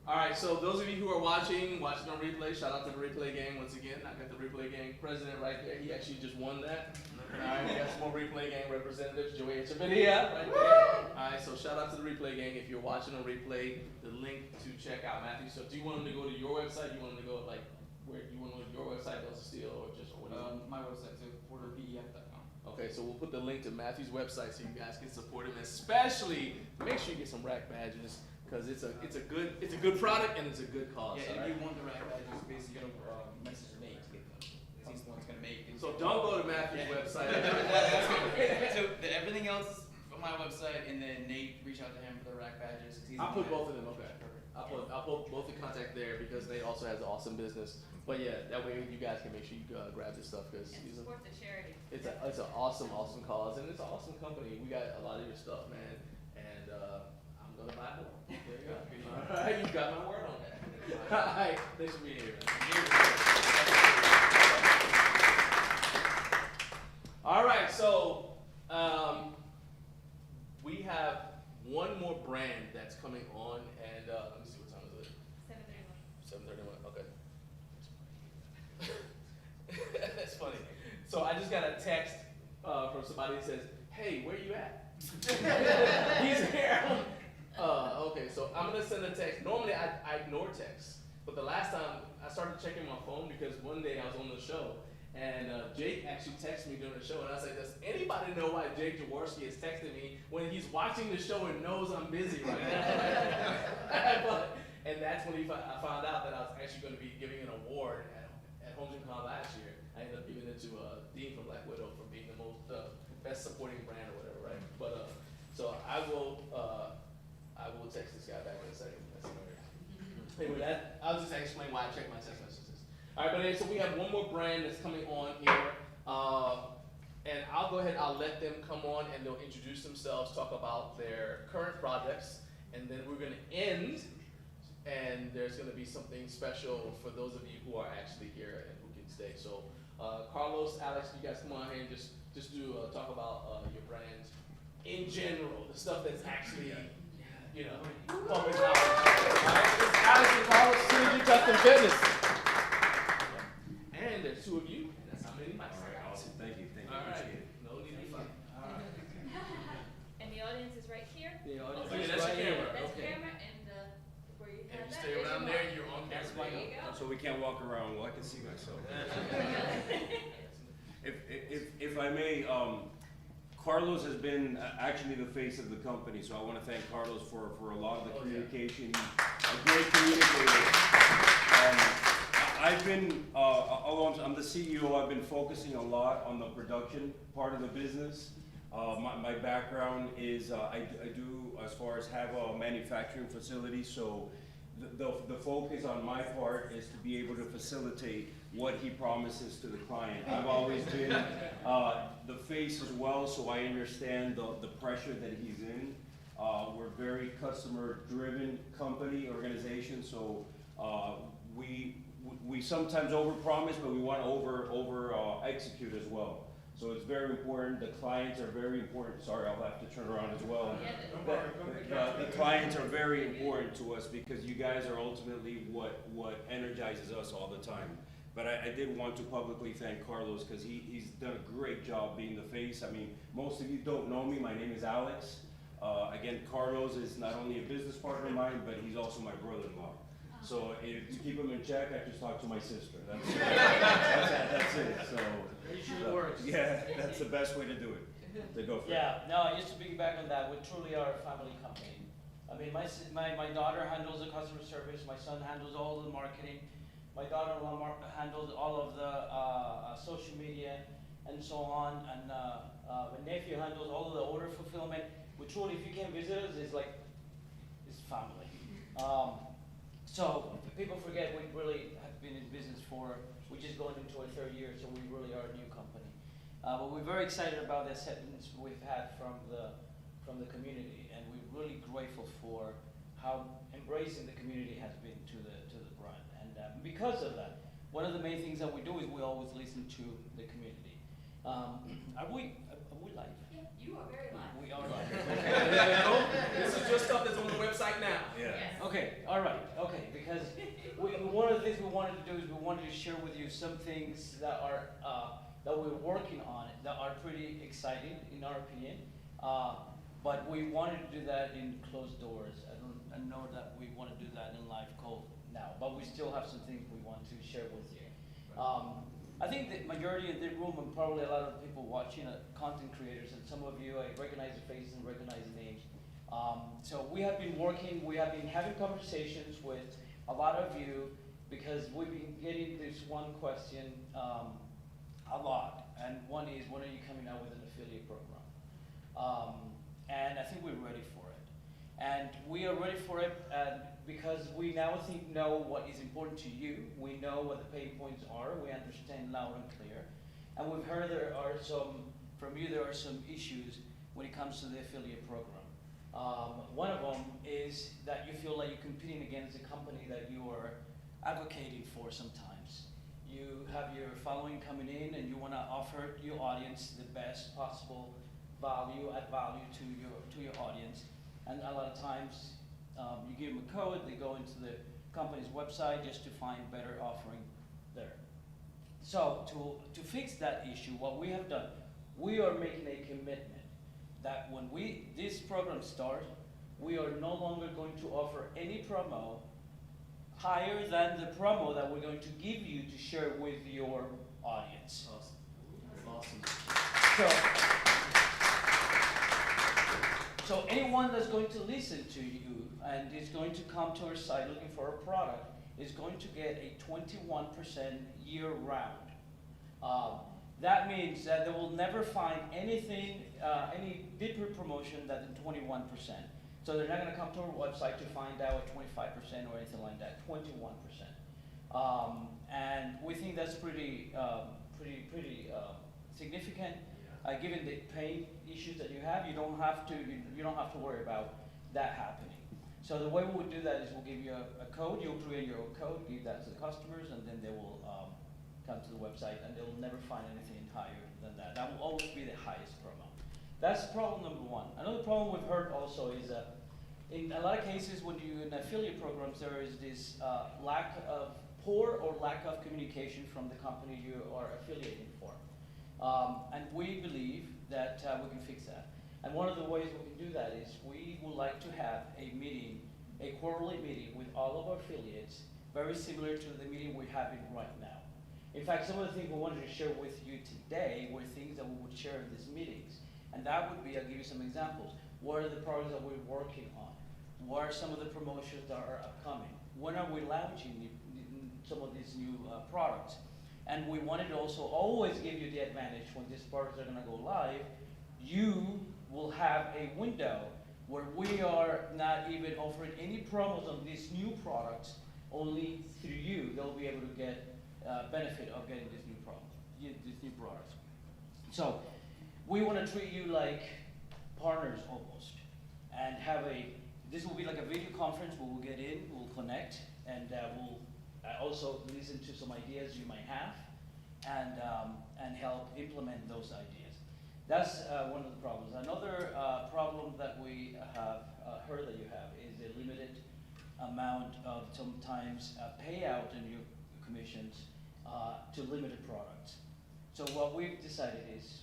All right, so those of you who are watching on replay, shout out to the replay gang once again. I got the replay gang president right there. He actually just won that. All right, we got some more replay gang representatives. Joey Echeverria right there. All right, so shout out to the replay gang. If you're watching on replay, the link to check out Matthew. So do you want him to go to your website? You want him to go where you want to go to your website, Those Steel, or just what? My website, so porterpdf.com. Okay, so we'll put the link to Matthew's website so you guys can support him. Especially, make sure you get some rack badges. Because it's a good product and it's a good cause. Yeah, right? if you want the rack badges, basically you're gonna message Nate to get them. He's the one that's gonna make it. So don't go to Matthew's website. So everything else on my website, and then Nate reach out to him for the rack badges. I'll put both of them. Okay, perfect. I'll put both the contact there because Nate also has an awesome business. But yeah, that way you guys can make sure you grab this stuff because And support the charity. it's an awesome cause and it's an awesome company. We got a lot of your stuff, man, and I'm gonna buy more. There you go. All right, you got my word on that. All right, thanks for being here. All right, so we have one more brand that's coming on, and let me see what time is it. 7:31. 7:31. Okay. That's funny. So I just got a text from somebody that says, "Hey, where you at?" He's here. Okay, so I'm gonna send a text. Normally I ignore texts, but the last time I started checking my phone because one day I was on the show. And Jake actually texted me during the show, and I said, "Does anybody know why Jake Jaworski is texting me when he's watching the show and knows I'm busy right now?" And that's when I found out that I was actually going to be giving an award at HomeGymCon last year. I ended up giving it to Dean from Black Widow for being the most best supporting brand or whatever, right? But so I will text this guy back in a second. Anyway, I'll just explain why I check my text messages. All right, but anyway, so we have one more brand that's coming on here, and I'll go ahead, I'll let them come on and they'll introduce themselves, talk about their current projects, and then we're gonna end, and there's gonna be something special for those of you who are actually here and who can stay. So, Carlos, Alex, you guys come on here and just do talk about your brands in general, the stuff that's actually, you know, public knowledge. All right, it's Alex and Carlos, Synergy Custom Fitness. And there's two of you, and that's how many mics I got. Awesome, thank you, All right, no need to fight. All right. And the audience is right here. The audience Okay, is that's right your here. camera. That's Okay. camera, and where you And have you that, stay there's around your there, mic. you're on That's camera. where you go. So we can't walk around, well, I can see myself. If I may, Carlos has been actually the face of the company, so I want to thank Carlos for a lot of the communication. A great communicator. I've been, although I'm the CEO, I've been focusing a lot on the production part of the business. My background is I do, as far as have a manufacturing facility, so the focus on my part is to be able to facilitate what he promises to the client. I've always been the face as well, so I understand the pressure that he's in. We're very customer-driven company, organization, so we sometimes overpromise, but we want to over execute as well. So it's very important. The clients are very important. Sorry, I'll have to turn around as well. The clients are very important to us because you guys are ultimately what energizes us all the time. But I did want to publicly thank Carlos because he's done a great job being the face. I mean, most of you don't know me. My name is Alex. Again, Carlos is not only a business partner of mine, but he's also my brother-in-law. So to keep him in check, I just talk to my sister. That's it. So yeah, that's the best way to do it. To go for it. Yeah, no, just to piggyback on that, we truly are a family company. I mean, my daughter handles the customer service, my son handles all the marketing, my daughter-in-law handles all of the social media and so on, and my nephew handles all of the order fulfillment. We truly, if you can visit us, it's it's family. So people forget we really have been in business we're just going into our third year, so we really are a new company. But we're very excited about the acceptance we've had from the community, and we're really grateful for how embracing the community has been to the brand. And because of that, one of the main things that we do is we always listen to the community. Are we live? Yeah, you are very live. We are live. This is just stuff that's on the website now. Yeah. Yes. Okay, all right, okay, because one of the things we wanted to do is we wanted to share with you some things that are that we're working on that are pretty exciting in our opinion, but we wanted to do that in closed doors. I know that we want to do that in live cold now, but we still have some things we want to share with you. I think the majority of the room and probably a lot of people watching are content creators, and some of you I recognize the faces and recognize the names. So we have been having conversations with a lot of you because we've been getting this one question a lot, and one is, when are you coming out with an affiliate program? and I think we're ready for it. And we are ready for it because we now know what is important to you. We know what the pain points are. We understand loud and clear. And we've heard there are some issues when it comes to the affiliate program. One of them is that you feel like you're competing against a company that you are advocating for sometimes. You have your following coming in and you want to offer your audience the best possible add value to your audience. And a lot of times you give them a code, they go into the company's website just to find better offering there. So to fix that issue, what we have done, we are making a commitment that when this program starts, we are no longer going to offer any promo higher than the promo that we're going to give you to share with your audience. Awesome. So anyone that's going to listen to you and is going to come to our site looking for a product is going to get a 21% year-round. That means that they will never find anything, any deeper promotion than 21%. So they're not going to come to our website to find out 25% or anything like that. 21%, and we think that's pretty significant. Given the pain issues that you have, you don't have to worry about that happening. So the way we would do that is we'll give you a code. You'll create your own code, give that to the customers, and then they will come to the website, and they'll never find anything higher than that. That will always be the highest promo. That's problem number one. Another problem we've heard also is that in a lot of cases when you're in affiliate programs, there is this poor or lack of communication from the company you are affiliating for. And we believe that we can fix that. And one of the ways we can do that is we would like to have a meeting, a quarterly meeting with all of our affiliates, very similar to the meeting we're having right now. In fact, some of the things we wanted to share with you today were things that we would share in these meetings. And that would be, I'll give you some examples. What are the products that we're working on? What are some of the promotions that are upcoming? When are we launching some of these new products? And we wanted to also always give you the advantage when these products are going to go live. You will have a window where we are not even offering any promos on these new products, only through you. They'll be able to get benefit of getting these new products. So we want to treat you like partners almost, and this will be like a video conference where we'll get in, we'll connect, and we'll also listen to some ideas you might have, and help implement those ideas. That's one of the problems. Another problem that we have heard that you have is the limited amount of sometimes payout in your commissions to limited products. So what we've decided is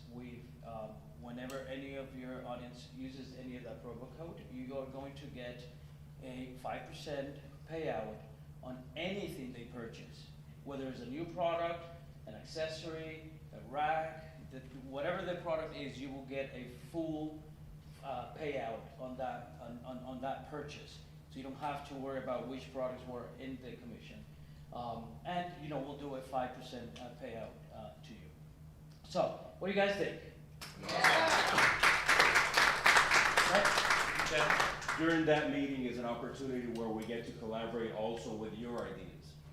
whenever any of your audience uses any of that promo code, you are going to get a 5% payout on anything they purchase. Whether it's a new product, an accessory, a rack, whatever the product is, you will get a full payout on that purchase. So you don't have to worry about which products were in the commission. And we'll do a 5% payout to you. So, what do you guys think? During that meeting is an opportunity where we get to collaborate also with your ideas.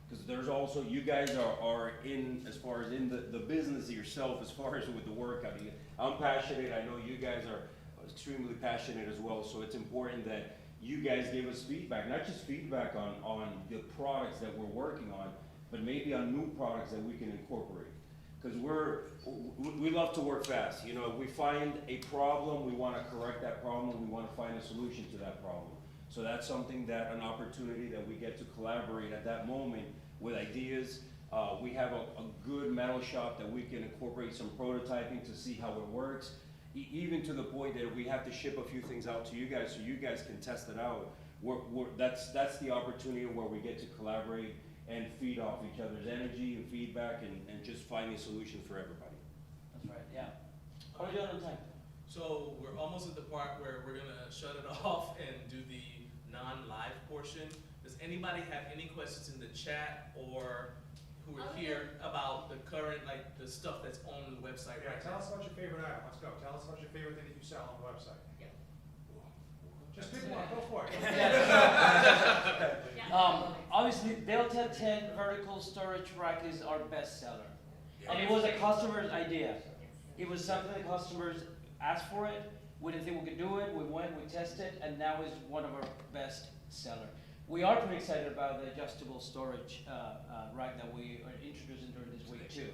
Because there's also, you guys are in, as far as in the business yourself, as far as with the work. I mean, I'm passionate, I know you guys are extremely passionate as well, so it's important that you guys give us feedback, not just feedback on the products that we're working on, but maybe on new products that we can incorporate. Because we love to work fast. If we find a problem, we want to correct that problem, we want to find a solution to that problem. So that's something an opportunity that we get to collaborate at that moment with ideas. We have a good metal shop that we can incorporate some prototyping to see how it works. Even to the point that if we have to ship a few things out to you guys so you guys can test it out, that's the opportunity where we get to collaborate and feed off each other's energy and feedback and just finding solutions for everybody. That's right, yeah. How are you doing on time? So we're almost at the part where we're gonna shut it off and do the non-live portion. Does anybody have any questions in the chat or who are here about the current, the stuff that's on the website right now? Tell us about your favorite item. Let's go. Tell us about your favorite thing that you sell on the website. Yeah. Just pick one, go for it. Yeah. Obviously, Delta 10 vertical storage rack is our best seller. And it was a customer's idea. It was something the customers asked for it. We didn't think we could do it. We went, we tested, and now it's one of our best seller. We are pretty excited about the adjustable storage rack that we are introducing during this week too.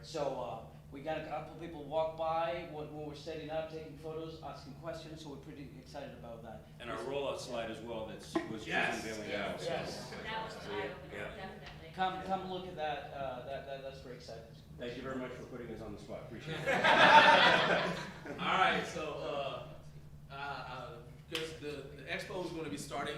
So we got a couple people walk by when we're setting up, taking photos, asking questions, so we're pretty excited about that. And our rollout slide as well, that was Yes. presented Yes. so. Yes. That was So, eye-opening, yeah. definitely. Come look at that, that's very exciting. Thank you very much for putting us on the spot, appreciate it. All right, so because the expo is going to be starting.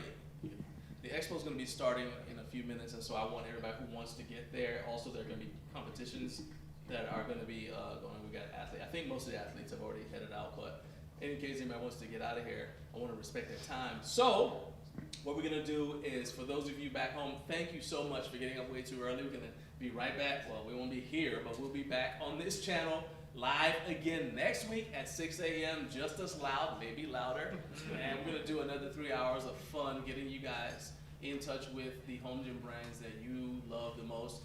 The expo is going to be starting in a few minutes, and so I want everybody who wants to get there. Also, there are going to be competitions that are going to be going. We got athletes. I think most of the athletes have already headed out, but in case anybody wants to get out of here, I want to respect their time. So, what we're going to do is, for those of you back home, thank you so much for getting up way too early. We're going to be right back. Well, we won't be here, but we'll be back on this channel live again next week at 6 a.m. just as loud, maybe louder. And we're gonna do another 3 hours of fun getting you guys in touch with the home gym brands that you love the most.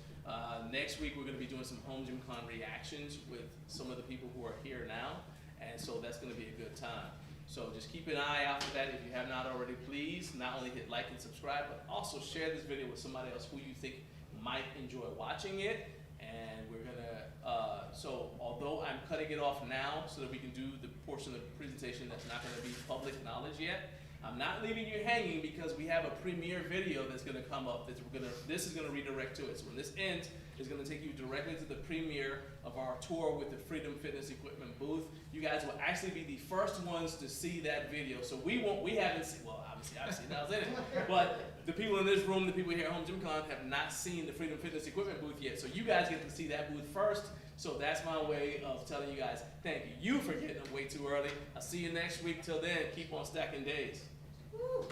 Next week we're gonna be doing some HomeGymCon reactions with some of the people who are here now. And so that's gonna be a good time. So just keep an eye out for that. If you have not already, please not only hit like and subscribe, but also share this video with somebody else who you think might enjoy watching it. And we're gonna, so although I'm cutting it off now so that we can do the portion of the presentation that's not gonna be public knowledge yet, I'm not leaving you hanging because we have a premiere video that's gonna come up this is gonna redirect to it. So when this ends, it's gonna take you directly to the premiere of our tour with the Freedom Fitness Equipment booth. You guys will actually be the first ones to see that video. So we haven't seen, well, obviously that was in it, but the people in this room, the people here at HomeGymCon have not seen the Freedom Fitness Equipment booth yet. So you guys get to see that booth first. So that's my way of telling you guys, thank you for getting up way too early. I'll see you next week. Till then, keep on stacking days. Woo.